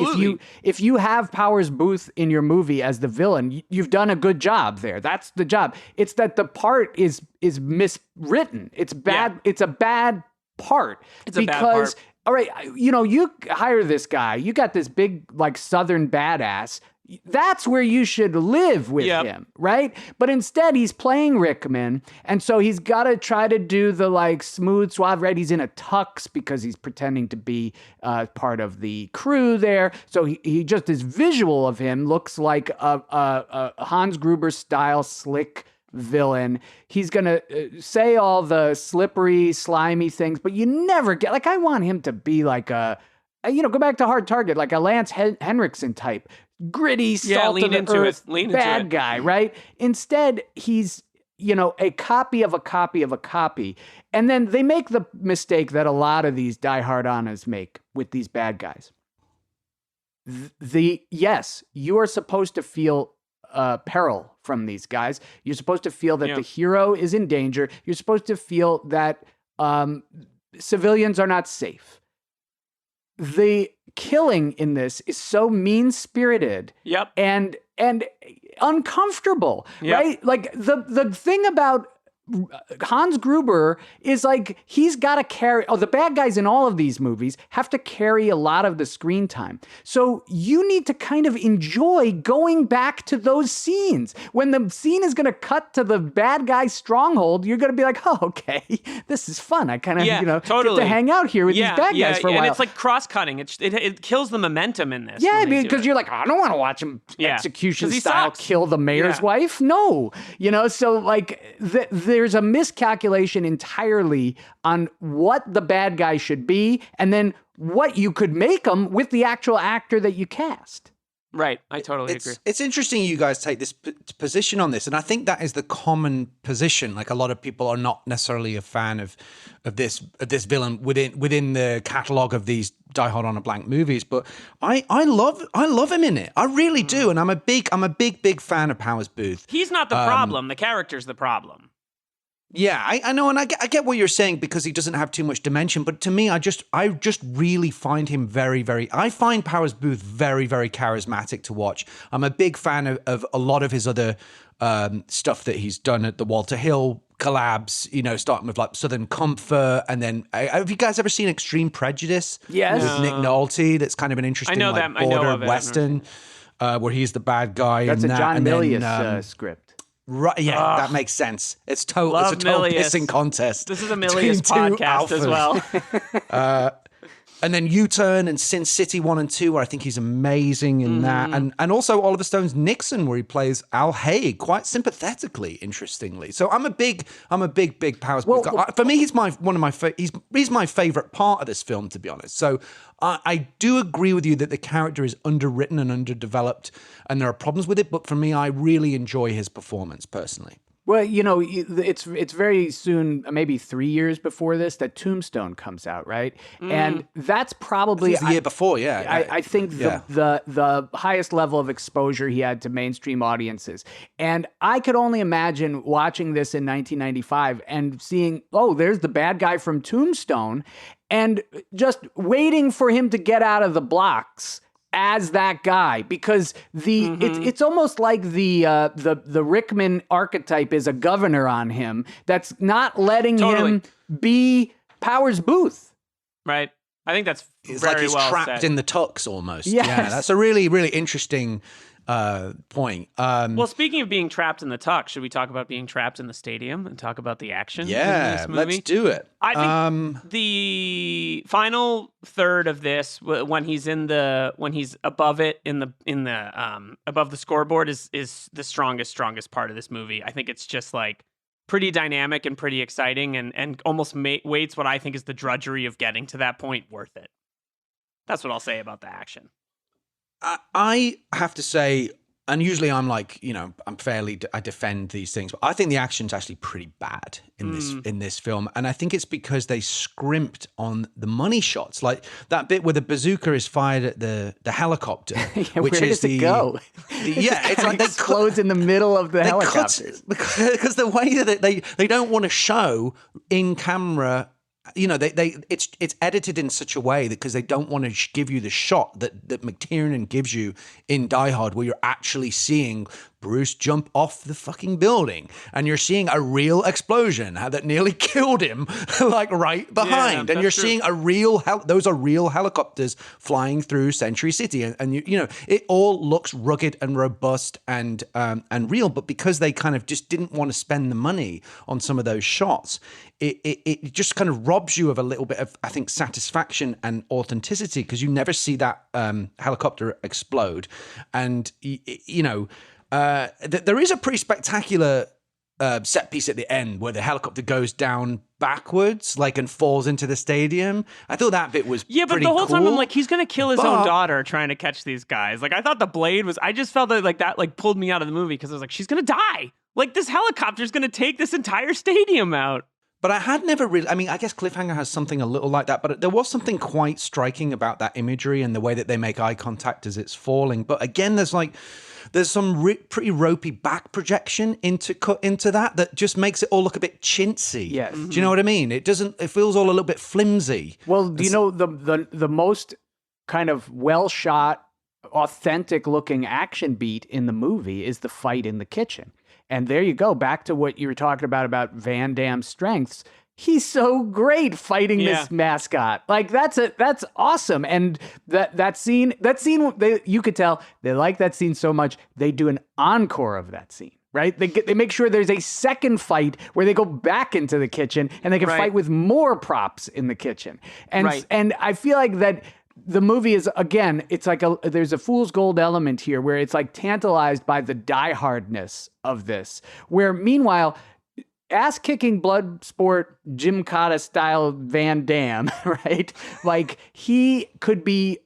if you have Powers Boothe in your movie as the villain, you've done a good job there. That's the job. It's that the part is miswritten. It's bad. Yeah. It's a bad part. It's a bad part. All right, you hire this guy. You got this big like Southern badass. That's where you should live with him, right? But instead, he's playing Rickman, and so he's got to try to do the like smooth, suave, right? He's in a tux because he's pretending to be part of the crew there. So he just, his visual of him looks like a Hans Gruber style slick villain. He's gonna say all the slippery, slimy things, but you never get, like, I want him to be like go back to Hard Target, like a Lance Henriksen type. Gritty, salt of the earth, bad guy, right? Instead, he's, a copy of a copy of a copy. And then they make the mistake that a lot of these die-hard-anas make with these bad guys. Yes, you are supposed to feel peril from these guys. You're supposed to feel that the hero is in danger. You're supposed to feel that civilians are not safe. The killing in this is so mean-spirited and uncomfortable, right? Like the thing about Hans Gruber is like, he's got to carry, the bad guys in all of these movies have to carry a lot of the screen time. So you need to kind of enjoy going back to those scenes. When the scene is going to cut to the bad guy's stronghold, you're going to be like, oh, okay, this is fun. I kind of, totally get to hang out here with these bad guys for a while. And it's like cross-cutting. It kills the momentum in this. Yeah, because you're like, I don't want to watch him execution style kill the mayor's wife. No, so like there's a miscalculation entirely on what the bad guy should be, and then what you could make him with the actual actor that you cast. Right, I totally agree. It's interesting you guys take this position on this, and I think that is the common position. Like, a lot of people are not necessarily a fan of this villain within the catalog of these Die Hard on a Blank movies, but I love him in it. I really do, and I'm a big fan of Powers Boothe. He's not the problem. The character's the problem. Yeah, I know, and I get what you're saying, because he doesn't have too much dimension. But to me, I just really find him very, very. I find Powers Boothe very, very charismatic to watch. I'm a big fan of a lot of his other stuff that he's done at the Walter Hill collabs. Starting with like Southern Comfort, and then have you guys ever seen Extreme Prejudice? Yes, with Nick Nolte. That's kind of an interesting border western where he's the bad guy. That's a John Milius script. Right, yeah, that makes sense. It's a total pissing contest. This is a Milius podcast as well. And then U-Turn and Sin City 1 and 2, where I think he's amazing in that. And also Oliver Stone's Nixon, where he plays Al Haig quite sympathetically, interestingly. So I'm a big Powers Boothe guy. For me, he's my favorite part of this film, to be honest. So I do agree with you that the character is underwritten and underdeveloped, and there are problems with it. But for me, I really enjoy his performance personally. Well, it's very soon, maybe 3 years before this, that Tombstone comes out, right? And that's probably the year before, yeah. I think the highest level of exposure he had to mainstream audiences. And I could only imagine watching this in 1995 and seeing, there's the bad guy from Tombstone, and just waiting for him to get out of the blocks as that guy, because it's almost like the Rickman archetype is a governor on him that's not letting him be Powers Boothe. Right. I think that's it's very like he's well trapped said. in the tux almost. Yes. Yeah, that's a really, really interesting point. Well, speaking of being trapped in the tux, should we talk about being trapped in the stadium and talk about the action in this movie? Let's do it. I think the final third of this, when he's above it in the above the scoreboard, is the strongest part of this movie. I think it's just like pretty dynamic and pretty exciting, and almost weights what I think is the drudgery of getting to that point worth it. That's what I'll say about the action. I have to say, and usually I'm like, I defend these things, but I think the action's actually pretty bad in this film, and I think it's because they scrimped on the money shots, like that bit where the bazooka is fired at the helicopter, which where is does it go? It's like they explodes in the middle of the helicopter because the way that they don't want to show in camera. It's edited in such a way that because they don't want to give you the shot that McTiernan gives you in Die Hard, where you're actually seeing Bruce jump off the fucking building and you're seeing a real explosion that nearly killed him, like right behind. And you're seeing those are real helicopters flying through Century City, and it all looks rugged and robust and real. But because they kind of just didn't want to spend the money on some of those shots, it just kind of robs you of a little bit of, I think, satisfaction and authenticity, because you never see that helicopter explode. And there is a pretty spectacular set piece at the end where the helicopter goes down backwards, and falls into the stadium. I thought that bit was but pretty the whole cool. time I'm like, he's gonna kill his own daughter trying to catch these guys. I thought the blade was. I just felt that pulled me out of the movie, because I was like, she's gonna die. This helicopter's gonna take this entire stadium out. But I had never really, I guess Cliffhanger has something a little like that, but there was something quite striking about that imagery and the way that they make eye contact as it's falling. But again, there's some pretty ropey back projection into that just makes it all look a bit chintzy. Yes. Do you know what I mean? It feels all a little bit flimsy. Well, the most kind of well shot, authentic looking action beat in the movie is the fight in the kitchen. And there you go, back to what you were talking about Van Damme's strengths. He's so great fighting this mascot. That's awesome. And that scene, you could tell they like that scene so much, they do an encore of that scene, right? They make sure there's a second fight where they go back into the kitchen and they can fight with more props in the kitchen. And I feel like that the movie is, again, it's there's a fool's gold element here where it's tantalized by the die-hardness of this, where meanwhile, ass-kicking blood sport Gymkhana style Van Damme, right? He could be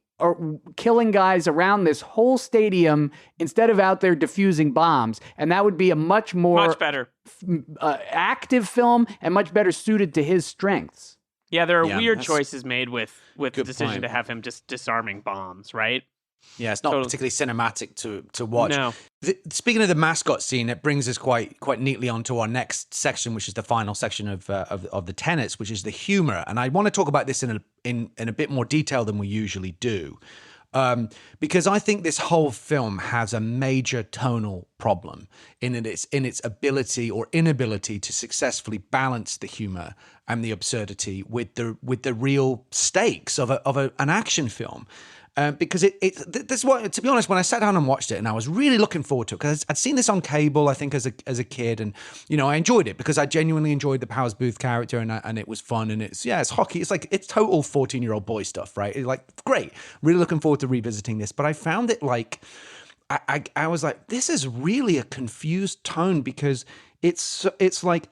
killing guys around this whole stadium instead of out there diffusing bombs, and that would be a much better active film and much better suited to his strengths. Yeah, there are weird choices made with the decision point to have him just disarming bombs, right? Yeah, it's not particularly cinematic to watch. No. Speaking of the mascot scene, it brings us quite neatly onto our next section, which is the final section of the tenets, which is the humor. And I want to talk about this in a bit more detail than we usually do, because I think this whole film has a major tonal problem in its ability or inability to successfully balance the humor and the absurdity with the real stakes of an action film. Because this is what, to be honest, when I sat down and watched it, and I was really looking forward to it, because I'd seen this on cable, I think, as a kid, and I enjoyed it because I genuinely enjoyed the Powers Boothe character, and it was fun, and it's hockey, it's total 14-year-old boy stuff, right? It's great, really looking forward to revisiting this, but I found it I was like, this is really a confused tone, because it's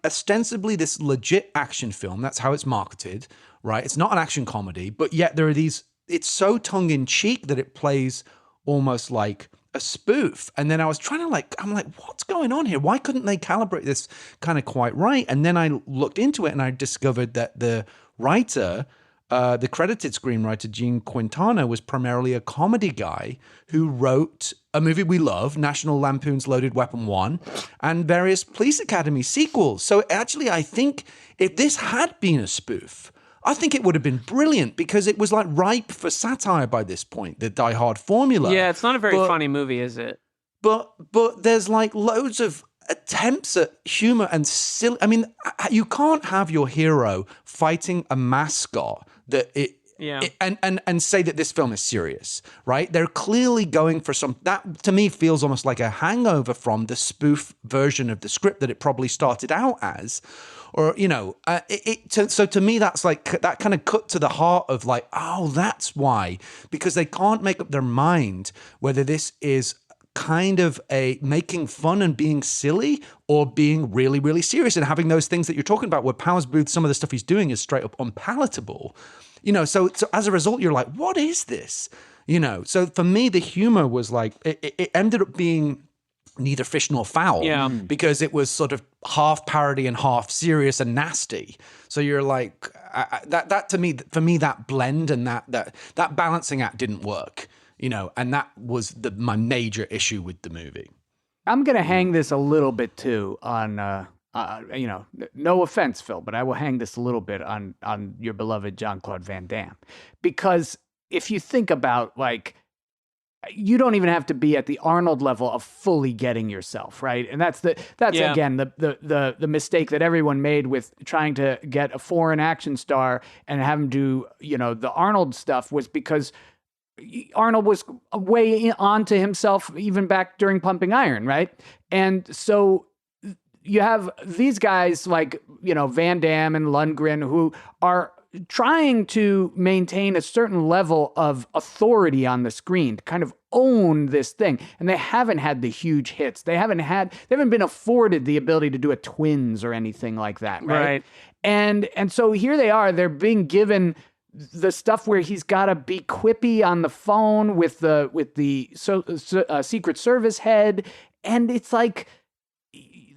ostensibly this legit action film. That's how it's marketed, right? It's not an action comedy, but yet there are these. It's so tongue-in-cheek that it plays almost like a spoof. And then I was trying to I'm like, what's going on here? Why couldn't they calibrate this kind of quite right? And then I looked into it and I discovered that the writer, the credited screenwriter, Gene Quintana, was primarily a comedy guy who wrote a movie we love, National Lampoon's Loaded Weapon 1, and various Police Academy sequels. So actually, I think if this had been a spoof, I think it would have been brilliant, because it was ripe for satire by this point, the Die Hard formula. Yeah, it's not a very funny movie, is it? But there's loads of attempts at humor and silly. I mean, you can't have your hero fighting a mascot and say that this film is serious, right? They're clearly going for that to me feels almost like a hangover from the spoof version of the script that it probably started out as. Or, so to me, that's that kind of cut to the heart of oh, that's why. Because they can't make up their mind whether this is kind of a making fun and being silly or being really, really serious and having those things that you're talking about where Powers Boothe, some of the stuff he's doing is straight up unpalatable. So as a result, you're like, what is this? You know, so for me, the humor was like, it ended up being neither fish nor fowl, because it was sort of half parody and half serious and nasty. So you're like, that to me, for me, that blend and that balancing act didn't work, you know, and that was my major issue with the movie. I'm going to hang this a little bit too on, you know, no offense, Phil, but I will hang this a little bit on your beloved Jean-Claude Van Damme, because if you think about, like, you don't even have to be at the Arnold level of fully getting yourself, right? And that's again the mistake that everyone made with trying to get a foreign action star and have him do, you know, the Arnold stuff, was because Arnold was way onto himself even back during Pumping Iron, right? And so you have these guys like, you know, Van Damme and Lundgren, who are trying to maintain a certain level of authority on the screen to kind of own this thing. And they haven't had the huge hits. They haven't been afforded the ability to do a Twins or anything like that. Right. And so here they are, they're being given the stuff where he's got to be quippy on the phone with the Secret Service head. And it's like,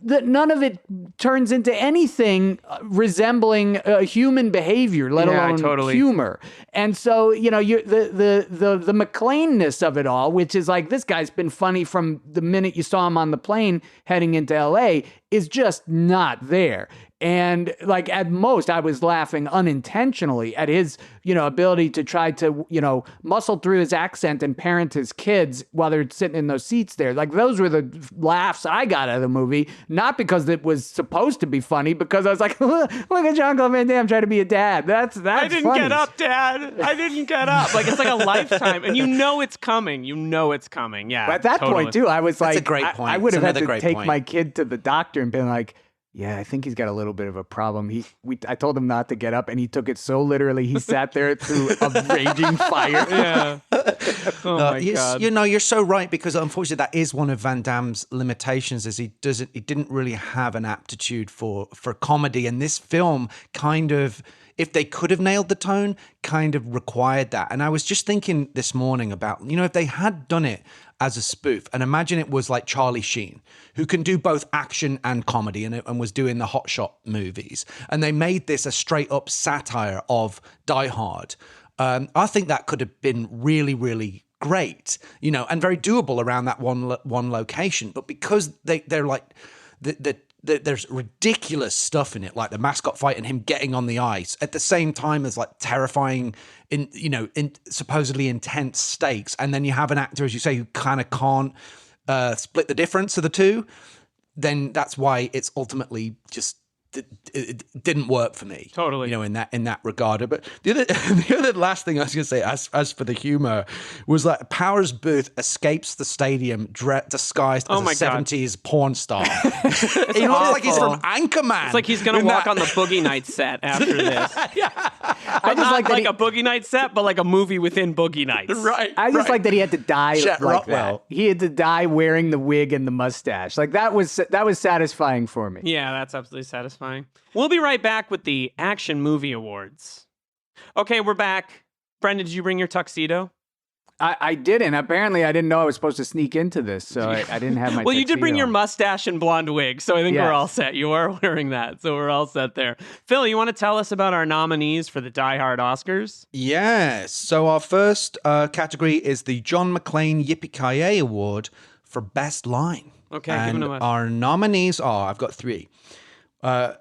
none of it turns into anything resembling human behavior, let alone humor. And so, you know, the McClane-ness of it all, which is like, this guy's been funny from the minute you saw him on the plane heading into LA, is just not there. And like, at most, I was laughing unintentionally at his, you know, ability to try to, you know, muscle through his accent and parent his kids while they're sitting in those seats there. Like, those were the laughs I got out of the movie, not because it was supposed to be funny, because I was like, look at Jean-Claude Van Damme trying to be a dad. That's I didn't funny. Get up, Dad. I didn't get up. Like, it's like a lifetime, and you know it's coming. You know it's coming. Yeah. But at that point too, I was That's like, a great point. I would have had to take point. my kid to the doctor and been like, yeah, I think he's got a little bit of a problem. I told him not to get up, and he took it so literally. He sat there through a raging fire. Yeah. Oh my God. You know, you're so right, because unfortunately that is one of Van Damme's limitations, is he didn't really have an aptitude for comedy, and this film kind of, if they could have nailed the tone, kind of required that. And I was just thinking this morning about, you know, if they had done it as a spoof, and imagine it was like Charlie Sheen, who can do both action and comedy, and was doing the Hot Shot movies, and they made this a straight up satire of Die Hard. I think that could have been really, really great, you know, and very doable around that one location. But because they're like there's ridiculous stuff in it, like the mascot fight and him getting on the ice at the same time as like terrifying, in supposedly intense stakes. And then you have an actor, as you say, who kind of can't split the difference of the two. Then that's why it's ultimately just, it didn't work for me. Totally. You know, in that regard. But the other last thing I was going to say, as for the humor, was like Powers Boothe escapes the stadium disguised as a 70s porn star. He looks like he's from Anchorman. It's like he's going to walk on the Boogie Nights set after this. I just like a Boogie Nights set, but like a movie within Boogie Nights. Right. I just like that he had to die Chet like Rotwell. that. He had to die wearing the wig and the mustache. Like, that was satisfying for me. Yeah, that's absolutely satisfying. We'll be right back with the Action Movie Awards. Okay, we're back. Brendan, did you bring your tuxedo? I didn't. Apparently, I didn't know I was supposed to sneak into this, so I didn't have my Well, you did bring tuxedo your on. mustache and blonde wig, so I think we're all set. You are wearing that, so we're all set there. Phil, you want to tell us about our nominees for the Die Hard Oscars? Yes. So our first category is the John McClane Yippee-Ki-Yay Award for Best Line. Okay, and give them to us. Our nominees are, I've got three.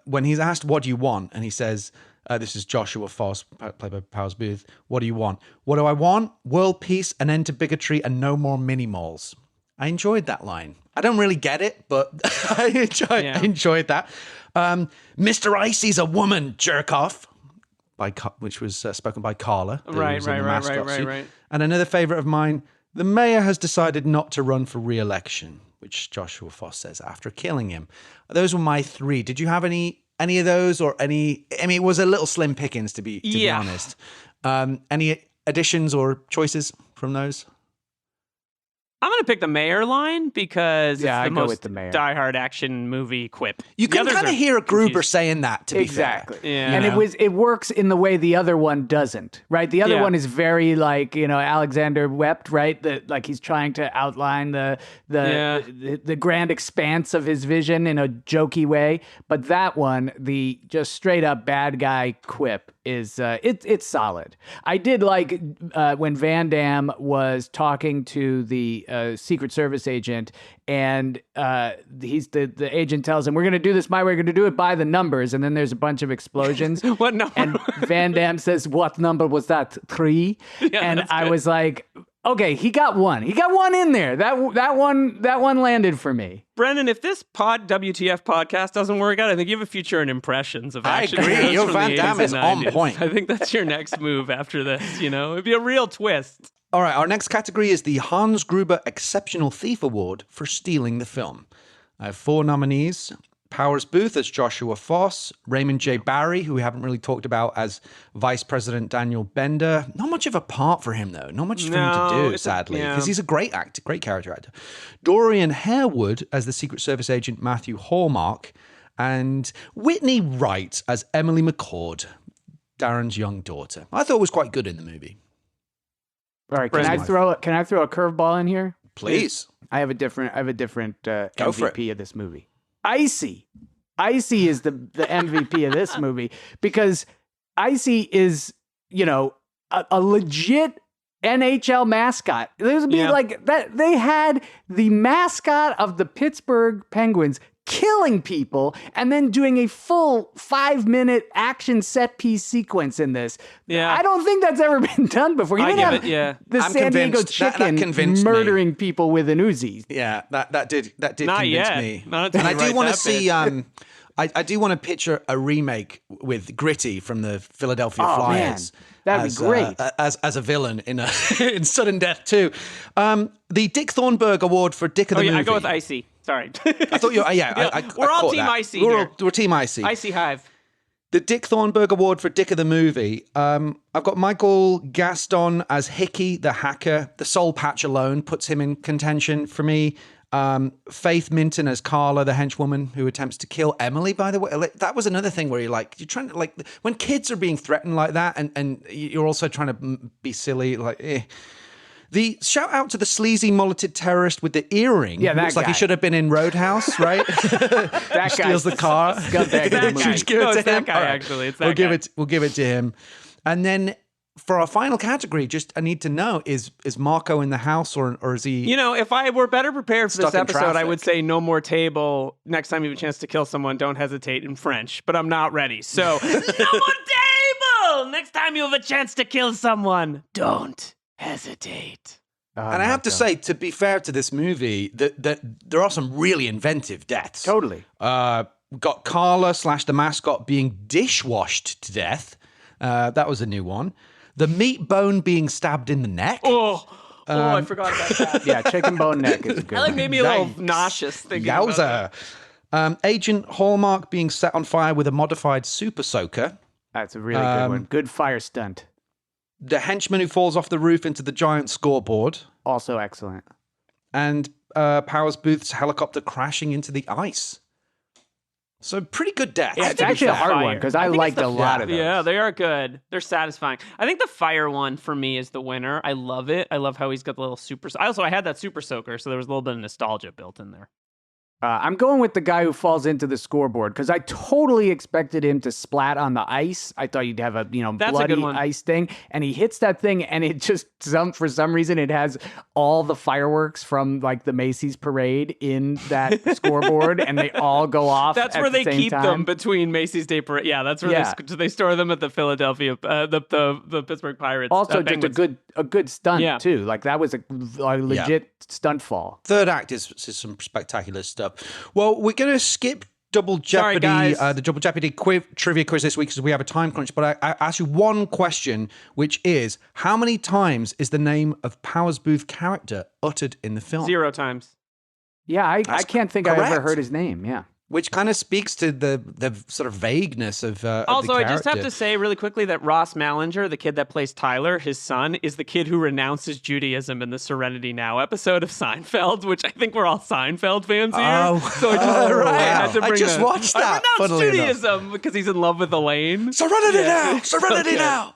When he's asked, what do you want? And he says, this is Joshua Foss, played by Powers Boothe. What do you want? What do I want? World peace, an end to bigotry, and no more mini-malls. I enjoyed that line. I don't really get it, but I enjoyed that. Mr. Icy's a woman, jerk off, which was spoken by Carla. Right. And another favorite of mine, the mayor has decided not to run for re-election, which Joshua Foss says after killing him. Those were my three. Did you have any of those, or any? I mean, it was a little slim pickings, to be honest. Any additions or choices from those? I'm going to pick the mayor line because it's the most die-hard action movie quip. You can kind of hear Gruber saying that, to be fair. Yeah. And it works in the way the other one doesn't, right? The other one is very like, Alexander wept, right? Like he's trying to outline the grand expanse of his vision in a jokey way. But that one, the just straight up bad guy quip is it's solid. I did like when Van Damme was talking to the Secret Service agent, and the agent tells him, "We're going to do this my way. We're going to do it by the numbers." And then there's a bunch of explosions. What number? And Van Damme says, "What number was that? 3?" Yeah, and I was like, okay, he got one. He got one in there. That one landed for me. Brendan, if this WTF podcast doesn't work out, I think you have a future in impressions of action. I agree. Your from Van the Damme 80s is and on 90s. point. I think that's your next move after this, It'd be a real twist. All right, our next category is the Hans Gruber Exceptional Thief Award for stealing the film. I have 4 nominees. Powers Boothe as Joshua Foss, Raymond J. Barry, who we haven't really talked about, as Vice President Daniel Bender. Not much of a part for him, though. Not much for him to do, sadly, because he's a great actor, great character actor. Dorian Harewood as the Secret Service agent Matthew Hallmark, and Whitney Wright as Emily McCord, Darren's young daughter. I thought it was quite good in the movie. All right, can I throw a curveball in here? Please. I have a different MVP of this movie. Icy is the MVP of this movie because Icy is, a legit NHL mascot. There's be like that. They had the mascot of the Pittsburgh Penguins killing people and then doing a full 5-minute action set piece sequence in this. Yeah. I don't think that's ever been done before. You didn't have the San Diego Chicken murdering people with an Uzi. Yeah, that did Not convince yet. me. Not and I do want to see I do want to picture a remake with Gritty from the Philadelphia Flyers. Man. That'd be great. As a villain in in Sudden Death 2. The Dick Thornburg Award for Dick of the Movie. I go with Icy. Sorry. I thought you we're all Team Icy here. We're Team Icy. Icy Hive. The Dick Thornburg Award for Dick of the Movie. I've got Michael Gaston as Hickey, the hacker. The soul patch alone puts him in contention for me. Faith Minton as Carla, the henchwoman who attempts to kill Emily, by the way. That was another thing where you're trying to, when kids are being threatened like that and you're also trying to be silly, The shout out to the sleazy mulleted terrorist with the earring. Yeah, that looks guy. like he should have been in Roadhouse, right? That guy steals the car. Scumbag of the movie. It's that guy, actually. It's that guy. We'll give it to him. And then for our final category, I need to know, is Marco in the house or is he... if I were better prepared for this stuck in episode, I traffic? would say no more table. Next time you have a chance to kill someone, don't hesitate in French. But I'm not ready. So, no more table! Next time you have a chance to kill someone, don't hesitate. And I have to say, to be fair to this movie, that there are some really inventive deaths. Totally. Got Carla / the mascot being dishwashed to death. That was a new one. The meat bone being stabbed in the neck. I forgot about that. Yeah, chicken bone neck is good. That made me a little nauseous thinking about Yowza. Agent Hallmark being set on fire with a modified super soaker. That's a really good one. Good fire stunt. The henchman who falls off the roof into the giant scoreboard. Also excellent. And Powers Booth's helicopter crashing into the ice. So pretty good deaths. Yeah, it's actually a hard one because I liked a lot of those. Yeah, they are good. They're satisfying. I think the fire one for me is the winner. I love it. I love how he's got the little super... I had that super soaker, so there was a little bit of nostalgia built in there. I'm going with the guy who falls into the scoreboard because I totally expected him to splat on the ice. I thought you'd have a bloody ice thing, and he hits that thing, and it just for some reason it has all the fireworks from the Macy's parade in that scoreboard, and they all go off. That's where they keep them between Macy's Day Parade. Yeah, that's where they store them at the Philadelphia, the Pittsburgh Pirates. Also, just a good stunt too. That was a legit stunt fall. Third act is some spectacular stuff. Well, we're going to skip Double Jeopardy, the Double Jeopardy trivia quiz this week because we have a time crunch. But I ask you one question, which is, how many times is the name of Powers Boothe character uttered in the film? 0 times. Yeah, I can't think correct. I ever heard his name. Yeah. which kind of speaks to the sort of vagueness of also, the I just have character. to say really quickly that Ross Mallinger, the kid that plays Tyler, his son, is the kid who renounces Judaism in the Serenity Now episode of Seinfeld, which I think we're all Seinfeld fans here. Oh, so I just, right. I had to I bring just that. watched that, I renounce funnily enough. Judaism because he's in love with Elaine. Serenity now! Serenity now!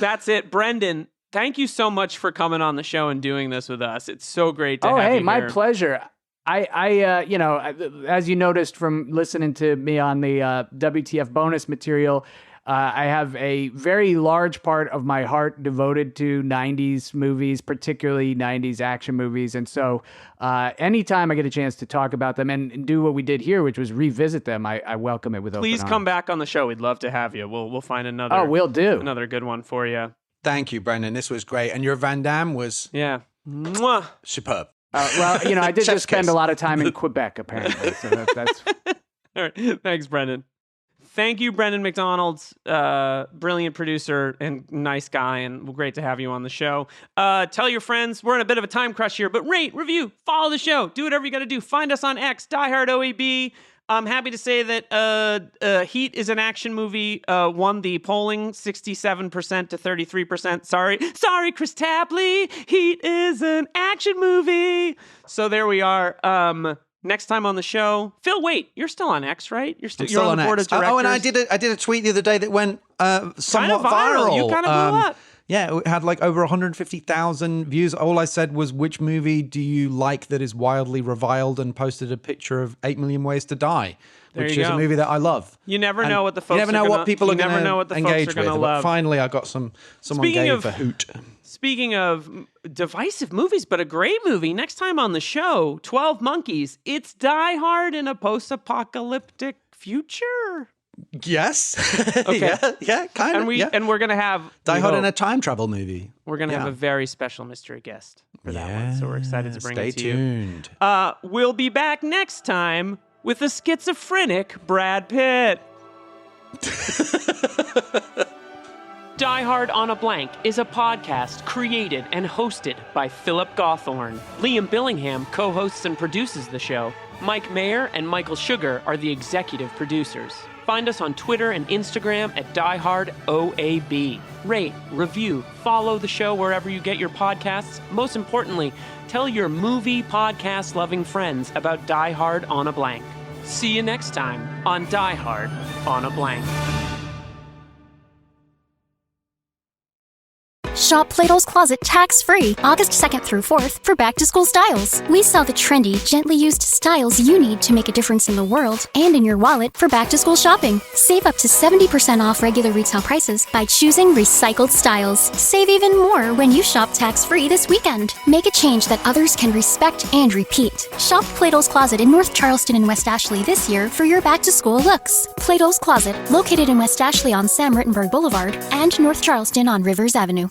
That's it. Brendan, thank you so much for coming on the show and doing this with us. It's so great to have you hey, my here. pleasure. As you noticed from listening to me on the WTF bonus material, I have a very large part of my heart devoted to 90s movies, particularly 90s action movies. And so anytime I get a chance to talk about them and do what we did here, which was revisit them, I welcome it with open arms. Please come back on the show. We'd love to have you. We'll find another. Oh, we'll do. Another good one for you. Thank you, Brendan. This was great. And your Van Damme was Yeah. Mwah. superb. I did Chef's just spend kiss. a lot of time in Quebec, apparently. So that's All right. Thanks, Brendan. Thank you, Brendan McDonald, brilliant producer and nice guy, and great to have you on the show. Tell your friends, we're in a bit of a time crush here, but rate, review, follow the show, do whatever you got to do. Find us on X, DieHardOAB. I'm happy to say that Heat is an action movie, won the polling 67% to 33%. Sorry, Chris Tapley. Heat is an action movie. So there we are. Next time on the show, Phil, wait, you're still on X, right? You're I'm still on the board X. of directors. Oh, and I did a tweet the other day that went somewhat viral. You kind of blew up. Yeah, it had like over 150,000 views. All I said was, which movie do you like that is wildly reviled, and posted a picture of 8 Million Ways to Die, which is a movie that I love. You never And know what the folks you never know are what gonna, people are you never going know what to the folks engage are gonna with. love. But finally, I got someone gave a hoot. Speaking of divisive movies, but a great movie, next time on the show, 12 Monkeys. It's Die Hard in a post-apocalyptic future. Yes. Okay. yeah, kind of. And we're gonna have Die Hard in a time travel movie. We're gonna have a very special mystery guest for that one, so we're excited to bring it to Stay tuned. you. We'll be back next time with the schizophrenic Brad Pitt. Die Hard on a Blank is a podcast created and hosted by Philip Gawthorne. Liam Billingham co-hosts and produces the show. Mike Mayer and Michael Sugar are the executive producers. Find us on Twitter and Instagram at DieHardOAB. Rate, review, follow the show wherever you get your podcasts. Most importantly, tell your movie podcast-loving friends about Die Hard on a Blank. See you next time on Die Hard on a Blank. Shop Plato's Closet tax-free August 2nd through 4th for back-to-school styles. We sell the trendy, gently used styles you need to make a difference in the world and in your wallet for back-to-school shopping. Save up to 70% off regular retail prices by choosing recycled styles. Save even more when you shop tax-free this weekend. Make a change that others can respect and repeat. Shop Plato's Closet in North Charleston and West Ashley this year for your back-to-school looks. Plato's Closet, located in West Ashley on Sam Rittenberg Boulevard and North Charleston on Rivers Avenue.